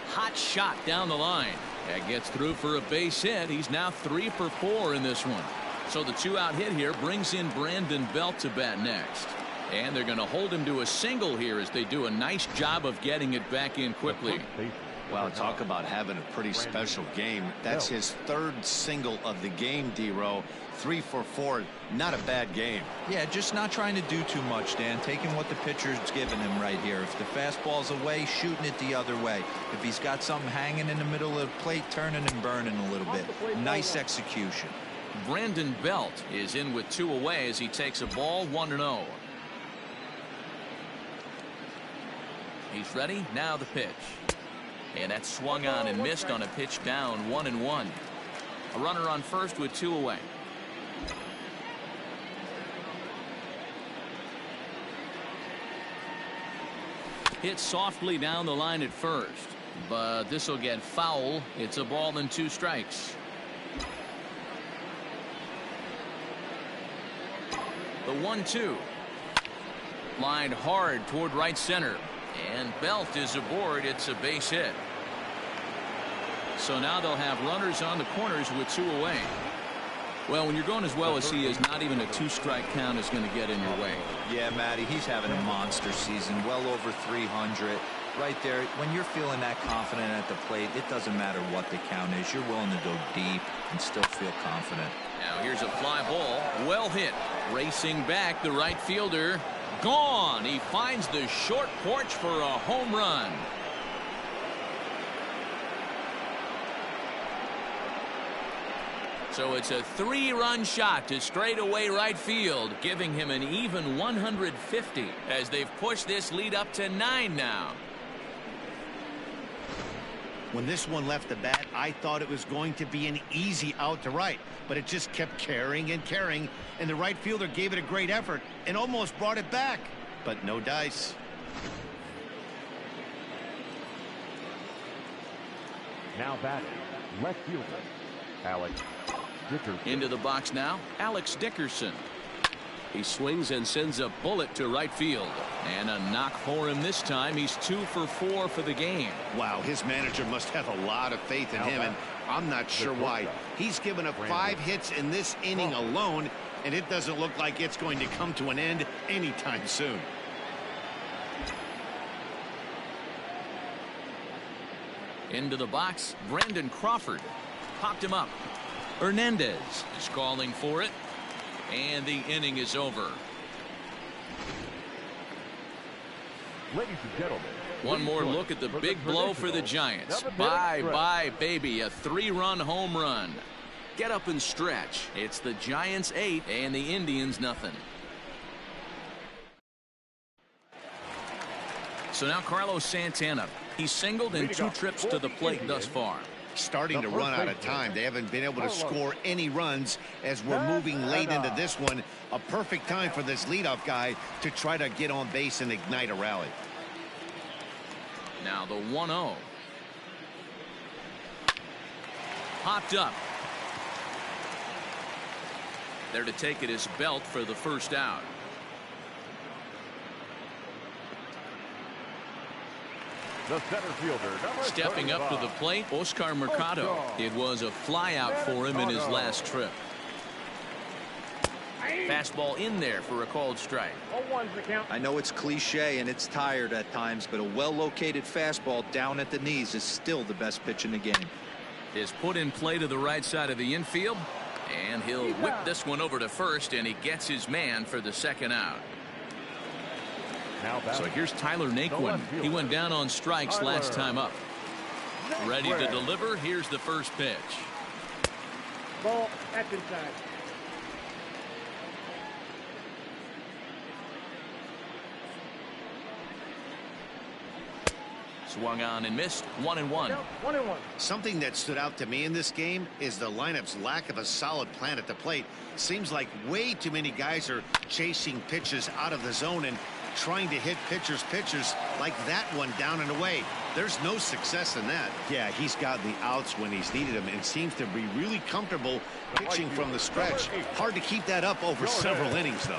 Hot shot down the line. That gets through for a base hit. He's now 3 for 4 in this one. So the 2-out hit here brings in Brandon Belt to bat next. And they're going to hold him to a single here as they do a nice job of getting it back in quickly. Well, talk about having a pretty special game. That's his 3rd single of the game, D-Row. 3 for 4. Not a bad game. Yeah, just not trying to do too much, Dan. Taking what the pitcher's giving him right here. If the fastball's away, shooting it the other way. If he's got something hanging in the middle of the plate, turning and burning a little bit. Nice execution. Brandon Belt is in with 2 away as he takes a ball 1-0. He's ready. Now the pitch. And that's swung on and missed on a pitch down 1-1. A runner on first with 2 away. Hit softly down the line at first, but this will get foul. It's a ball and 2 strikes. The 1-2. Lined hard toward right center. And Belt is aboard. It's a base hit. So now they'll have runners on the corners with 2 away. Well, when you're going as well as he is, not even a 2-strike count is going to get in your way. Yeah, Matty, he's having a monster season, well over 300. Right there, when you're feeling that confident at the plate, it doesn't matter what the count is. You're willing to go deep and still feel confident. Now here's a fly ball. Well hit. Racing back, the right fielder. Gone. He finds the short porch for a home run. So it's a 3-run shot to straightaway right field, giving him an even 150 as they've pushed this lead up to 9 now. When this one left the bat, I thought it was going to be an easy out to right, but it just kept carrying and carrying, and the right fielder gave it a great effort and almost brought it back, but no dice. Now batting, left fielder, Alex Dickerson. Into the box now, Alex Dickerson. He swings and sends a bullet to right field. And a knock for him this time. He's 2 for 4 for the game. Wow, his manager must have a lot of faith in him, and I'm not sure why. He's given up 5 hits in this inning alone, and it doesn't look like it's going to come to an end anytime soon. Into the box, Brandon Crawford. Popped him up. Hernandez is calling for it. And the inning is over. Ladies and gentlemen, one more look at the big blow for the Giants. Bye, baby. A 3-run home run. Get up and stretch. It's the Giants 8 and the Indians nothing. So now Carlos Santana. He's singled in 2 trips to the plate thus far. Starting to run out of time. They haven't been able to score any runs as we're moving late into this one. A perfect time for this leadoff guy to try to get on base and ignite a rally. Now the 1-0. Popped up. There to take it is Belt for the first out. the center fielder, Stepping up to the plate, Oscar Mercado. It was a fly out for him in his last trip. Fastball in there for a called strike. I know it's cliche and it's tired at times, but a well-located fastball down at the knees is still the best pitch in the game. Is put in play to the right side of the infield, and he'll whip this one over to first, and he gets his man for the second out. So here's Tyler Naquin. He went down on strikes last time up. Ready to deliver. Here's the first pitch. Ball, that's inside. Swung on and missed. 1-1. 1-1. Something that stood out to me in this game is the lineup's lack of a solid plan at the plate. Seems like way too many guys are chasing pitches out of the zone and trying to hit pitchers like that one down and away. There's no success in that. Yeah, he's gotten the outs when he's needed them and seems to be really comfortable pitching from the stretch. Hard to keep that up over several innings, though.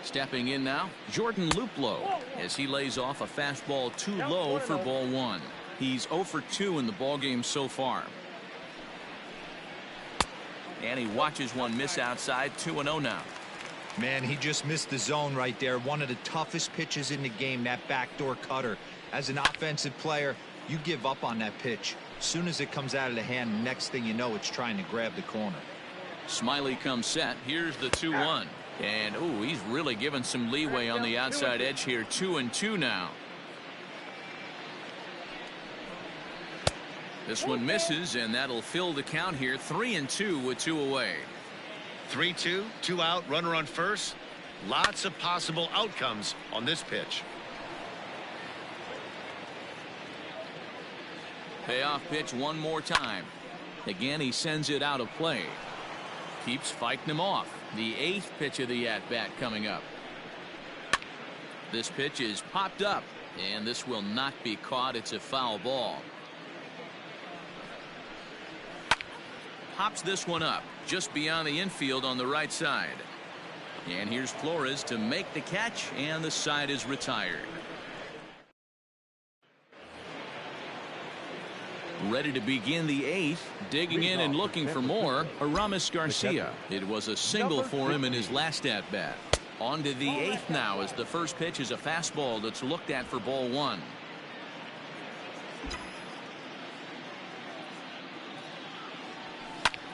Stepping in now, Jordan Luplow, as he lays off a fastball too low for ball one. He's 0 for 2 in the ballgame so far. And he watches one miss outside. 2-0 now. Man, he just missed the zone right there. One of the toughest pitches in the game, that backdoor cutter. As an offensive player, you give up on that pitch. As soon as it comes out of the hand, next thing you know, it's trying to grab the corner. Smiley comes set. Here's the 2-1. And, ooh, he's really given some leeway on the outside edge here. 2-2 now. This one misses, and that'll fill the count here. 3-2 with 2 away. 3-2, 2 out, runner on first. Lots of possible outcomes on this pitch. Payoff pitch one more time. Again, he sends it out of play. Keeps fighting him off. The 8th pitch of the at-bat coming up. This pitch is popped up, and this will not be caught. It's a foul ball. Pops this one up just beyond the infield on the right side. And here's Flores to make the catch, and the side is retired. Ready to begin the 8th, digging in and looking for more, Aramis Garcia. It was a single for him in his last at-bat. On to the 8th now, as the first pitch is a fastball that's looked at for ball 1.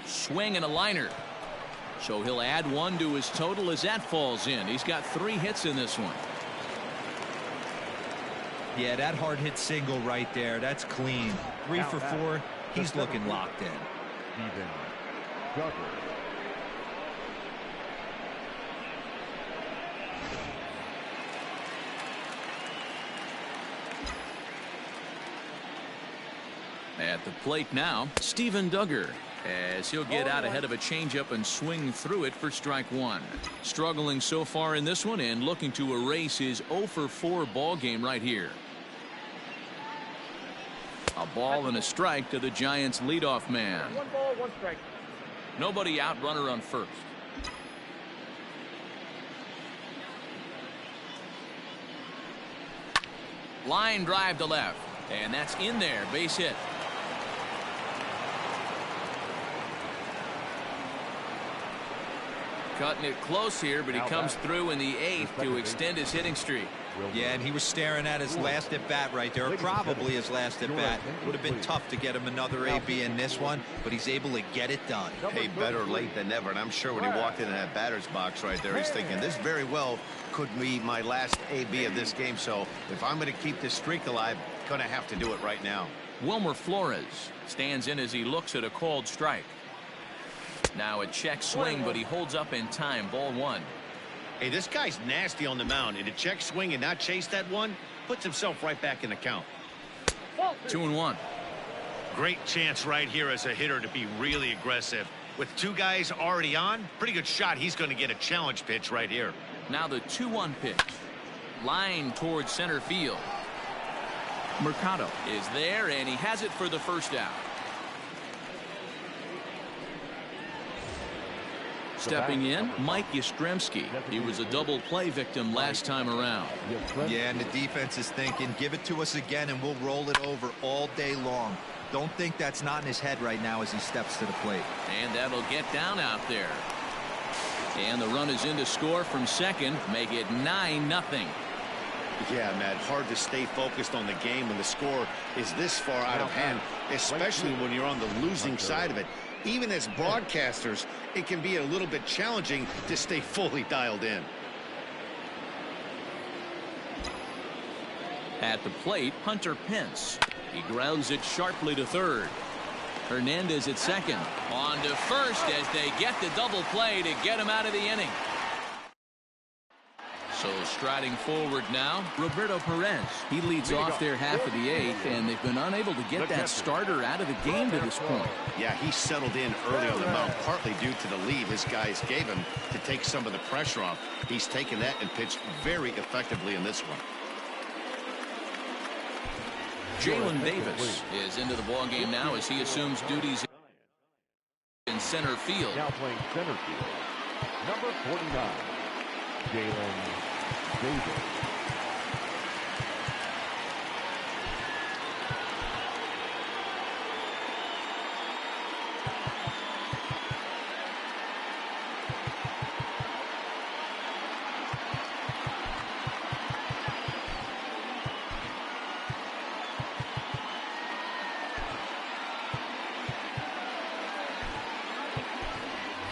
Swing and a liner. So he'll add 1 to his total as that falls in. He's got 3 hits in this one. Yeah, that hard hit single right there. That's clean. 3 for 4. He's looking locked in. Steven Duggar. At the plate now, Steven Duggar, as he'll get out ahead of a changeup and swing through it for strike 1. Struggling so far in this one and looking to erase his 0 for 4 ball game right here. A ball and a strike to the Giants leadoff man. 1 ball, 1 strike. Nobody out, runner on first. Line drive to left, and that's in there, base hit. Cutting it close here, but he comes through in the 8th to extend his hitting streak. Yeah, and he was staring at his last at bat right there, or probably his last at bat. Would have been tough to get him another AB in this one, but he's able to get it done. Hey, better late than never. And I'm sure when he walked into that batter's box right there, he's thinking this very well could be my last AB of this game. So if I'm going to keep this streak alive, going to have to do it right now. Wilmer Flores stands in as he looks at a called strike. Now a check swing, but he holds up in time. Ball 1. Hey, this guy's nasty on the mound, and to check swing and not chase that one puts himself right back in the count. 2-1. Great chance right here as a hitter to be really aggressive. With 2 guys already on, pretty good shot. He's going to get a challenge pitch right here. Now the 2-1 pitch. Line towards center field. Mercado is there, and he has it for the first out. Stepping in, Mike Yastrzemski. He was a double play victim last time around. Yeah, and the defense is thinking, give it to us again and we'll roll it over all day long. Don't think that's not in his head right now as he steps to the plate. And that'll get down out there. And the run is in to score from second, make it 9-0. Yeah, Matt, hard to stay focused on the game when the score is this far out of hand, especially when you're on the losing side of it. Even as broadcasters, it can be a little bit challenging to stay fully dialed in. At the plate, Hunter Pence. He grounds it sharply to third. Hernandez at second. On to first as they get the double play to get him out of the inning. So striding forward now, Roberto Perez. He leads off their half of the 8th, and they've been unable to get that starter out of the game to this point. Yeah, he settled in early on the mound, partly due to the lead his guys gave him to take some of the pressure off. He's taken that and pitched very effectively in this one. Jalen Davis is into the ballgame now as he assumes duties in center field. Now playing center field, number 49, Jalen Davis.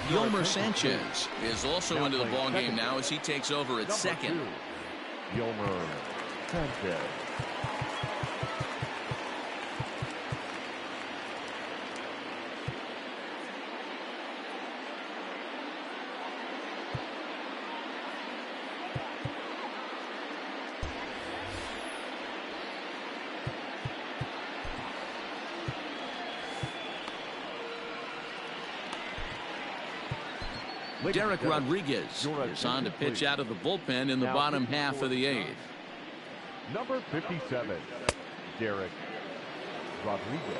Yolmer Sanchez is also into the ballgame now as he takes over at second. Yolmer Sanchez. Derek Rodriguez is on to pitch out of the bullpen in the bottom half of the 8th. Number 57, Derek Rodriguez.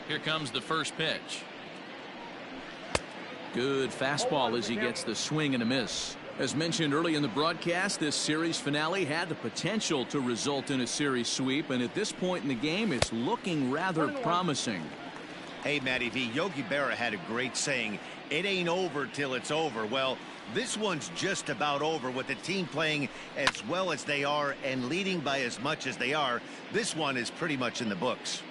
Here comes the first pitch. Good fastball as he gets the swing and a miss. As mentioned early in the broadcast, this series finale had the potential to result in a series sweep, and at this point in the game, it's looking rather promising. Hey, Matty V, Yogi Berra had a great saying, it ain't over till it's over. Well, this one's just about over with the team playing as well as they are and leading by as much as they are. This one is pretty much in the books.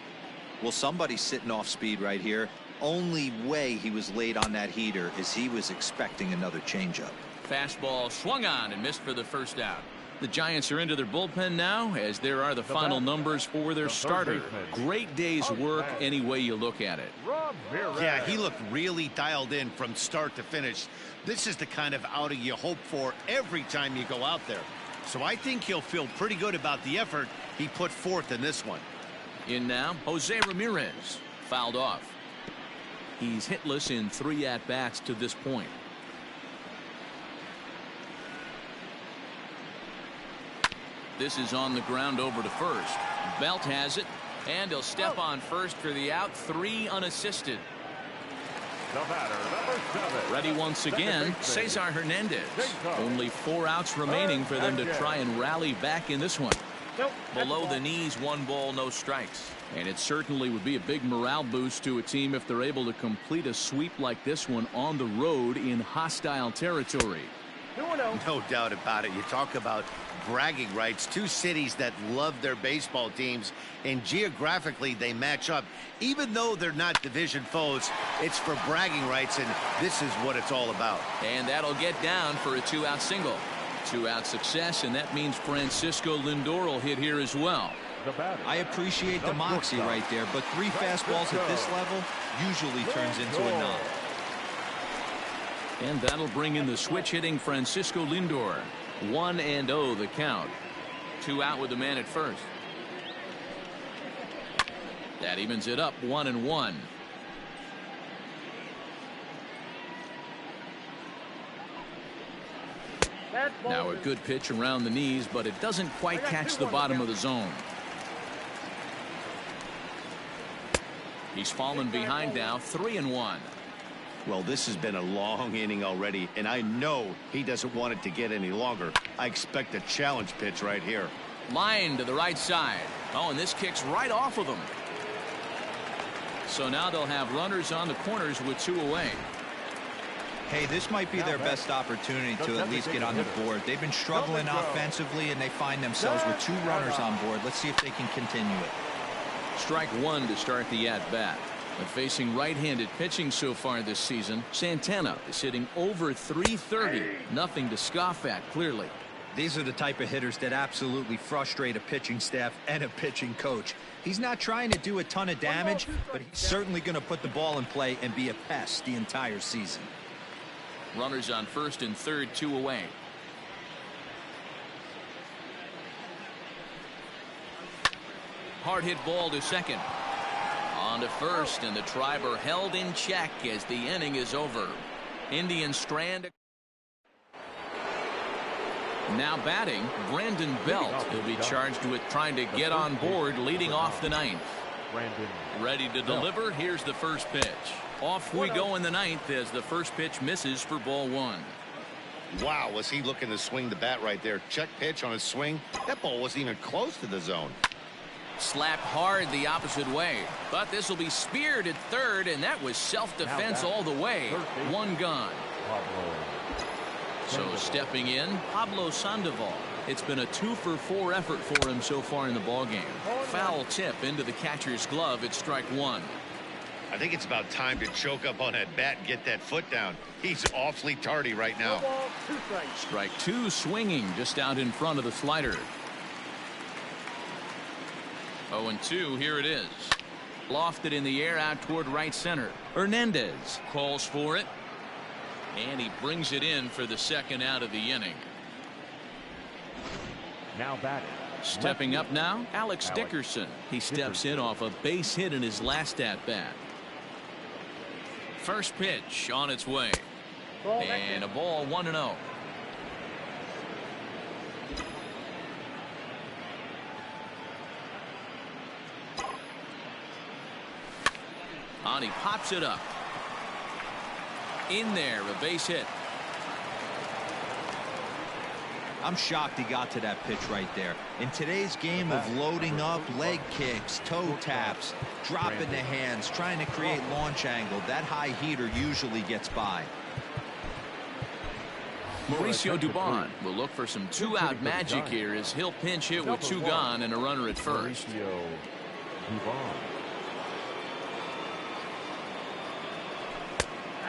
Well, somebody's sitting off speed right here. Only way he was late on that heater is he was expecting another changeup. Fastball swung on and missed for the first out. The Giants are into their bullpen now, as there are the final numbers for their starter. Great day's work any way you look at it. Yeah, he looked really dialed in from start to finish. This is the kind of outing you hope for every time you go out there. So I think he'll feel pretty good about the effort he put forth in this one. In now, Jose Ramirez, fouled off. He's hitless in 3 at-bats to this point. This is on the ground over to first. Belt has it, and he'll step on first for the out. 3 unassisted. The batter, number 7. Ready once again, Cesar Hernandez. Only 4 outs remaining for them to try and rally back in this one. Below the knees, 1 ball, no strikes. And it certainly would be a big morale boost to a team if they're able to complete a sweep like this one on the road in hostile territory. No doubt about it. You talk about bragging rights. 2 cities that love their baseball teams, and geographically they match up. Even though they're not division foes, it's for bragging rights, and this is what it's all about. And that'll get down for a 2-out single. 2-out success, and that means Francisco Lindor will hit here as well. I appreciate the moxie right there, but 3 fastballs at this level usually turns into a knock. And that'll bring in the switch-hitting Francisco Lindor. 1-0 the count. 2 out with the man at first. That evens it up 1-1. Now a good pitch around the knees, but it doesn't quite catch the bottom of the zone. He's fallen behind now, 3-1. Well, this has been a long inning already, and I know he doesn't want it to get any longer. I expect a challenge pitch right here. Line to the right side. Oh, and this kicks right off of him. So now they'll have runners on the corners with 2 away. Hey, this might be their best opportunity to at least get on the board. They've been struggling offensively, and they find themselves with 2 runners on board. Let's see if they can continue it. Strike 1 to start the at-bat. But facing right-handed pitching so far this season, Santana is hitting over .330. Nothing to scoff at, clearly. These are the type of hitters that absolutely frustrate a pitching staff and a pitching coach. He's not trying to do a ton of damage, but he's certainly going to put the ball in play and be a pest the entire season. Runners on first and third, 2 away. Hard hit ball to second. On to first, and the Triber held in check as the inning is over. Indians strand. Now batting, Brandon Belt. He'll be charged with trying to get on board leading off the 9th. Brandon. Ready to deliver. Here's the first pitch. Off we go in the ninth as the first pitch misses for ball one. Wow, was he looking to swing the bat right there? Check pitch on his swing. That ball wasn't even close to the zone. Slapped hard the opposite way, but this will be speared at third, and that was self-defense all the way. One gone. So stepping in, Pablo Sandoval. It's been a 2-for-4 effort for him so far in the ballgame. Foul tip into the catcher's glove at strike one. I think it's about time to choke up on that bat and get that foot down. He's awfully tardy right now. Strike two swinging just out in front of the slider. 0-2, here it is. Lofted in the air out toward right center. Hernandez calls for it. And he brings it in for the second out of the inning. Now batting. Stepping up now, Alex Dickerson. He steps in off a base hit in his last at-bat. First pitch on its way. And a ball 1-0. And he pops it up. In there, a base hit. I'm shocked he got to that pitch right there. In today's game of loading up, leg kicks, toe taps, dropping the hands, trying to create launch angle, that high heater usually gets by. Mauricio Dubon will look for some two-out magic here as he'll pinch hit with two gone and a runner at first. Mauricio Dubon.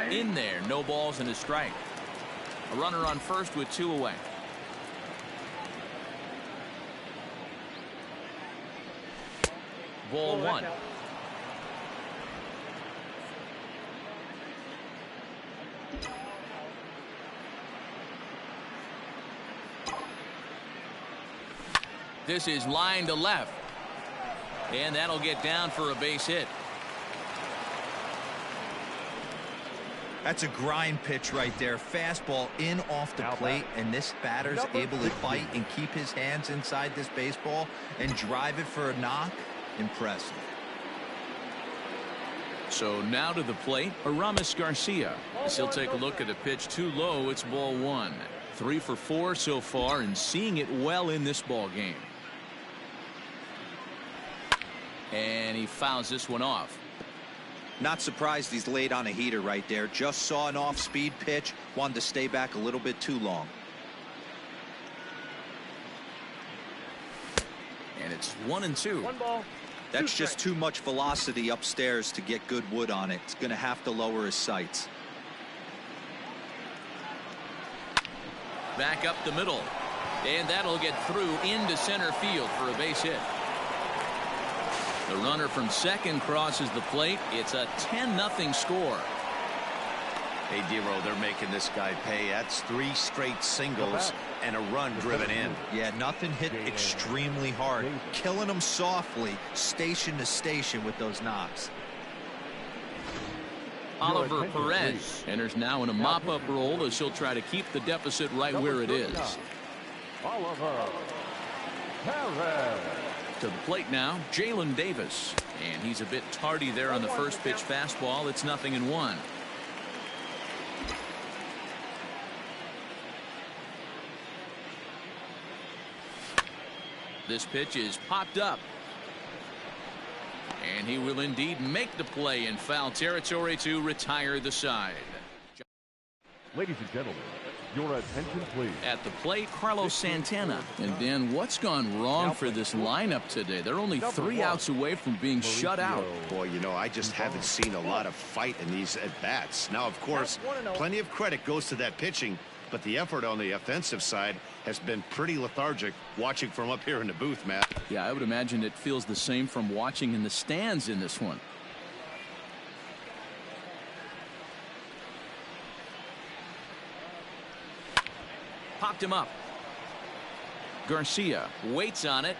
In there, no balls and a strike. A runner on first with two away. Ball one. This is line to left. And that'll get down for a base hit. That's a grind pitch right there. Fastball in off the plate, and this batter's able to fight and keep his hands inside this baseball and drive it for a knock. Impressive. So now to the plate, Aramis Garcia. As he'll take a look at a pitch too low, it's ball one. 3 for 4 so far and seeing it well in this ball game. And he fouls this one off. Not surprised he's laid on a heater right there. Just saw an off-speed pitch. Wanted to stay back a little bit too long. And it's 1-2. One ball. That's just too much velocity upstairs to get good wood on it. It's going to have to lower his sights. Back up the middle. And that'll get through into center field for a base hit. The runner from second crosses the plate. It's a 10-0 score. Hey, Dero, they're making this guy pay. That's 3 straight singles and a run driven in. Yeah, nothing hit extremely hard. Killing him softly, station to station with those knocks. Oliver Perez enters now in a mop-up role as he'll try to keep the deficit right where it is. Oliver Perez. To the plate now, Jalen Davis. And he's a bit tardy there on the first pitch fastball. It's 0-1. This pitch is popped up. And he will indeed make the play in foul territory to retire the side. Ladies and gentlemen, your attention please. At the plate, Carlos Santana. And Dan, what's gone wrong for this lineup today? They're only 3 outs away from being shut out. Boy, you know, I just haven't seen a lot of fight in these at-bats. Now, of course, plenty of credit goes to that pitching, but the effort on the offensive side has been pretty lethargic watching from up here in the booth, Matt. Yeah, I would imagine it feels the same from watching in the stands in this one. Popped him up. Garcia waits on it.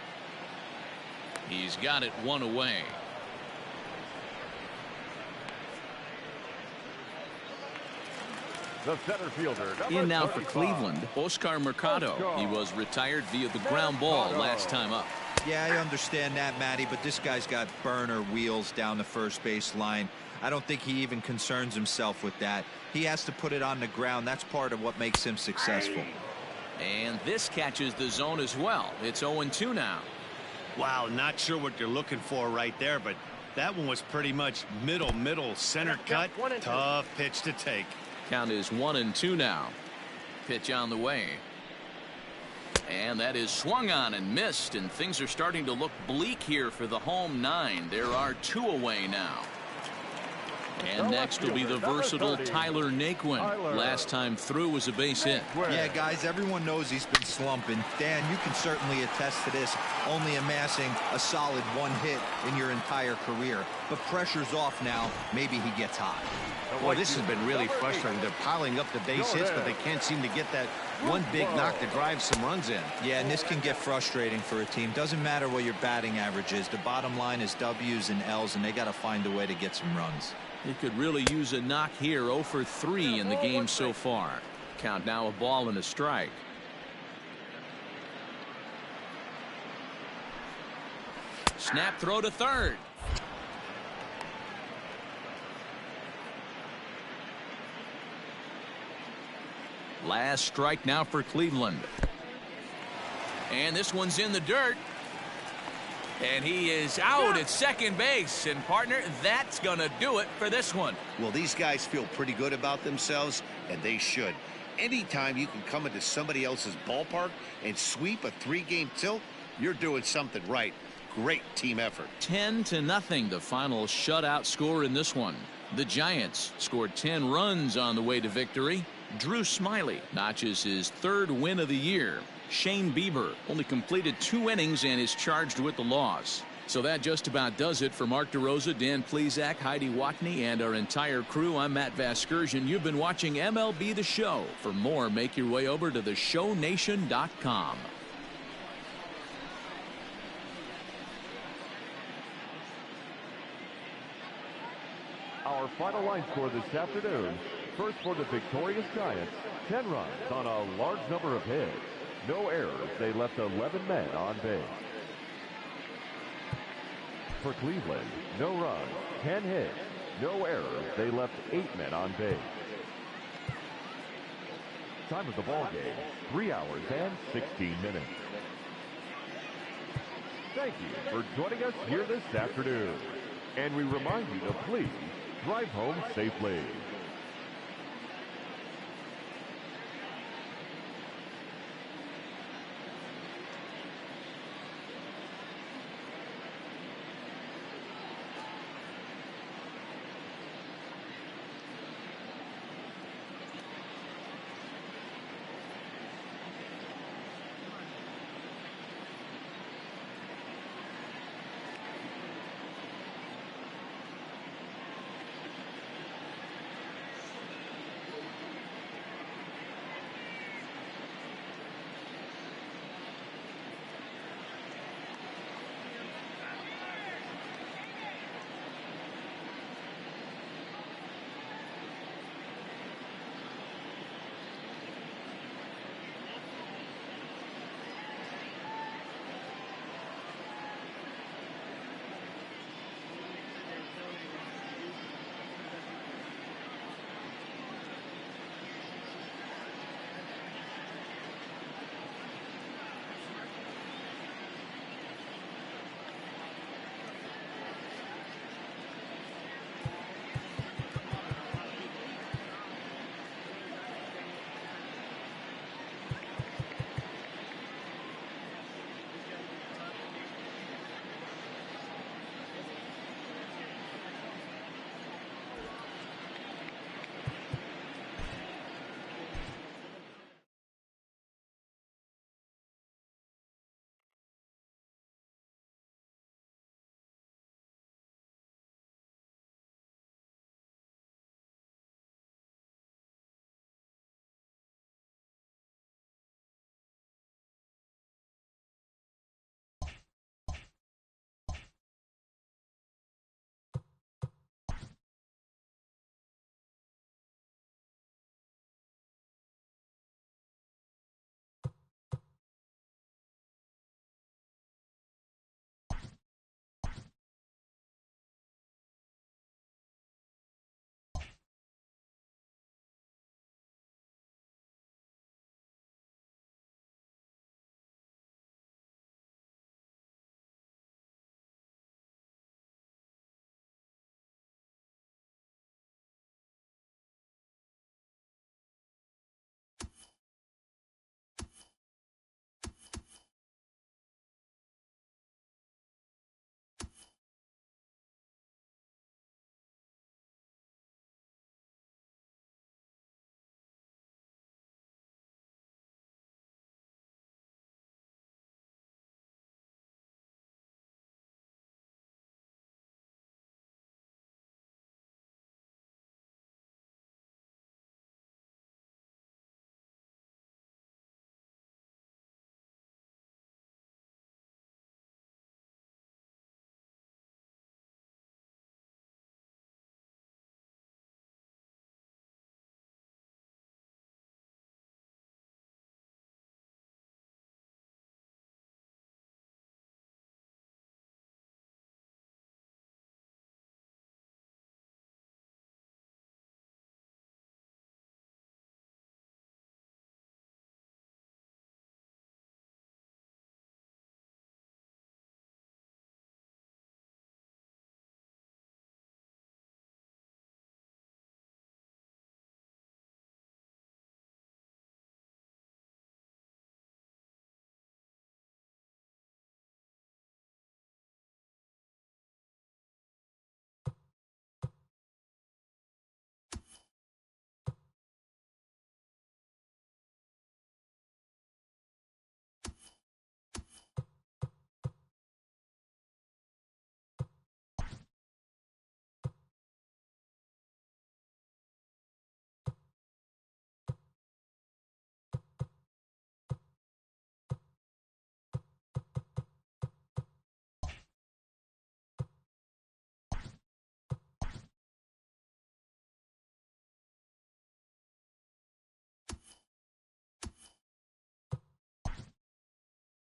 He's got it 1 away. The center fielder. In now for 35. Cleveland, Oscar Mercado. He was retired via the ground ball last time up. Yeah, I understand that, Matty, but this guy's got burner wheels down the first base line. I don't think he even concerns himself with that. He has to put it on the ground. That's part of what makes him successful. And this catches the zone as well. It's 0-2 now. Wow, not sure what you're looking for right there, but that one was pretty much middle center cut. Tough pitch to take. Count is 1-2 now. Pitch on the way. And that is swung on and missed, and things are starting to look bleak here for the home 9. There are 2 away now. And next will be the versatile Tyler Naquin. Last time through was a base hit. Yeah, guys, everyone knows he's been slumping. Dan, you can certainly attest to this, only amassing a solid 1 hit in your entire career. But pressure's off now. Maybe he gets hot. Boy, this has been really frustrating. They're piling up the base hits, but they can't seem to get that one big knock to drive some runs in. Yeah, and this can get frustrating for a team. Doesn't matter what your batting average is. The bottom line is W's and L's, and they got to find a way to get some runs. He could really use a knock here. 0 for 3 in the game so far. Count now a ball and a strike. Snap throw to third. Last strike now for Cleveland. And this one's in the dirt. And he is out at second base. And, partner, that's going to do it for this one. Well, these guys feel pretty good about themselves, and they should. Anytime you can come into somebody else's ballpark and sweep a 3-game tilt, you're doing something right. Great team effort. 10-0, the final shutout score in this one. The Giants scored 10 runs on the way to victory. Drew Smyly notches his 3rd win of the year. Shane Bieber only completed 2 innings and is charged with the loss. So that just about does it for Mark DeRosa, Dan Plesac, Heidi Watney, and our entire crew. I'm Matt Vasgersian. You've been watching MLB The Show. For more, make your way over to theshownation.com. Our final line score this afternoon. First for the victorious Giants, 10 runs on a large number of hits. No errors. They left 11 men on base. For Cleveland, no runs, 10 hits. No errors. They left 8 men on base. Time of the ball game, 3 hours and 16 minutes. Thank you for joining us here this afternoon. And we remind you to please drive home safely.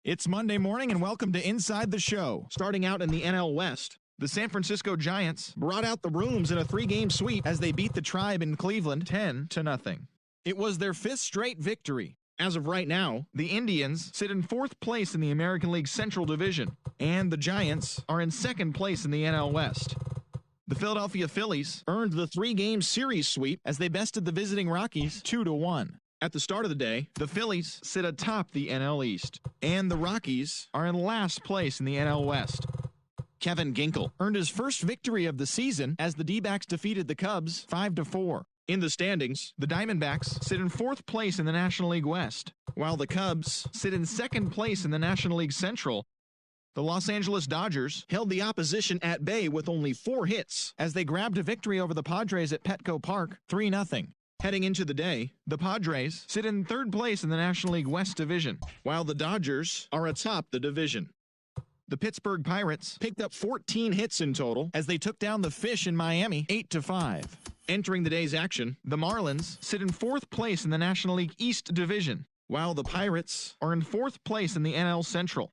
It's Monday morning and welcome to Inside the Show. Starting out in the NL West, the San Francisco Giants brought out the brooms in a 3-game sweep as they beat the Tribe in Cleveland 10-0. It was their 5th straight victory. As of right now, the Indians sit in 4th place in the American League Central Division, and the Giants are in 2nd place in the NL West. The Philadelphia Phillies earned the 3-game series sweep as they bested the visiting Rockies 2-1. At the start of the day, the Phillies sit atop the NL East, and the Rockies are in last place in the NL West. Kevin Ginkel earned his first victory of the season as the D-backs defeated the Cubs 5-4. In the standings, the Diamondbacks sit in 4th place in the National League West, while the Cubs sit in 2nd place in the National League Central. The Los Angeles Dodgers held the opposition at bay with only 4 hits as they grabbed a victory over the Padres at Petco Park 3-0. Heading into the day, the Padres sit in 3rd place in the National League West Division, while the Dodgers are atop the division. The Pittsburgh Pirates picked up 14 hits in total as they took down the Fish in Miami 8-5. Entering the day's action, the Marlins sit in 4th place in the National League East Division, while the Pirates are in 4th place in the NL Central.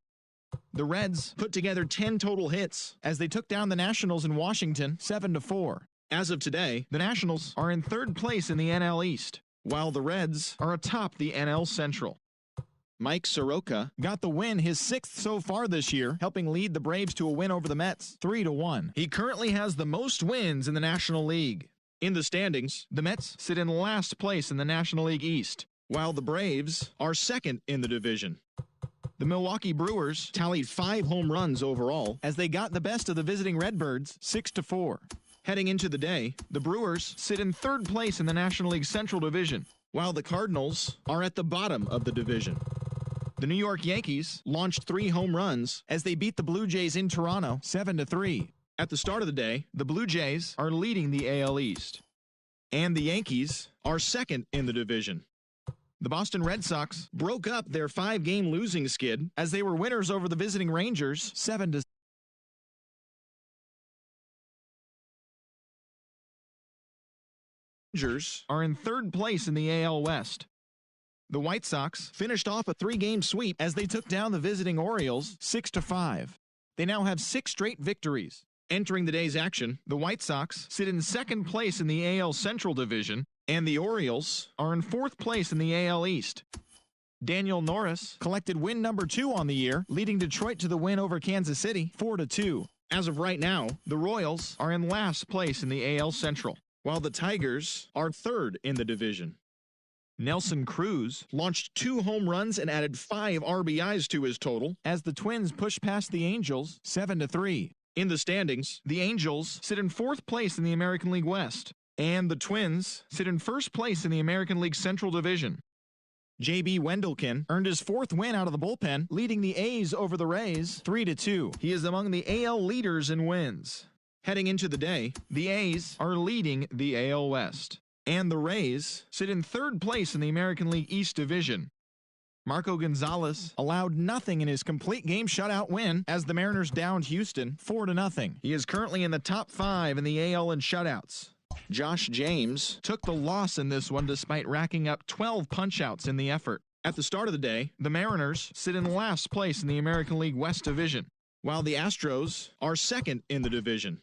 The Reds put together 10 total hits as they took down the Nationals in Washington 7-4. As of today, the Nationals are in 3rd place in the NL East, while the Reds are atop the NL Central. Mike Soroka got the win, his 6th so far this year, helping lead the Braves to a win over the Mets 3-1. He currently has the most wins in the National League. In the standings, the Mets sit in last place in the National League East, while the Braves are 2nd in the division. The Milwaukee Brewers tallied 5 home runs overall as they got the best of the visiting Redbirds 6-4. Heading into the day, the Brewers sit in 3rd place in the National League Central Division, while the Cardinals are at the bottom of the division. The New York Yankees launched 3 home runs as they beat the Blue Jays in Toronto 7-3. At the start of the day, the Blue Jays are leading the AL East, and the Yankees are 2nd in the division. The Boston Red Sox broke up their 5-game losing skid as they were winners over the visiting Rangers 7-6. Rangers are in 3rd place in the AL West. The White Sox finished off a 3-game sweep as they took down the visiting Orioles 6-5. They now have 6 straight victories. Entering the day's action, the White Sox sit in 2nd place in the AL Central Division, and the Orioles are in 4th place in the AL East. Daniel Norris collected win number 2 on the year, leading Detroit to the win over Kansas City 4-2. As of right now, the Royals are in last place in the AL Central, while the Tigers are 3rd in the division. Nelson Cruz launched 2 home runs and added 5 RBIs to his total as the Twins pushed past the Angels 7-3. In the standings, the Angels sit in 4th place in the American League West, and the Twins sit in 1st place in the American League Central Division. J.B. Wendelken earned his 4th win out of the bullpen, leading the A's over the Rays 3-2. He is among the AL leaders in wins. Heading into the day, the A's are leading the AL West, and the Rays sit in 3rd place in the American League East Division. Marco Gonzalez allowed nothing in his complete game shutout win as the Mariners downed Houston 4-0. He is currently in the top 5 in the AL in shutouts. Josh James took the loss in this one despite racking up 12 punchouts in the effort. At the start of the day, the Mariners sit in last place in the American League West Division, while the Astros are 2nd in the division.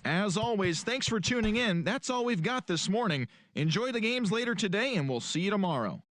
As always, thanks for tuning in. That's all we've got this morning. Enjoy the games later today, and we'll see you tomorrow.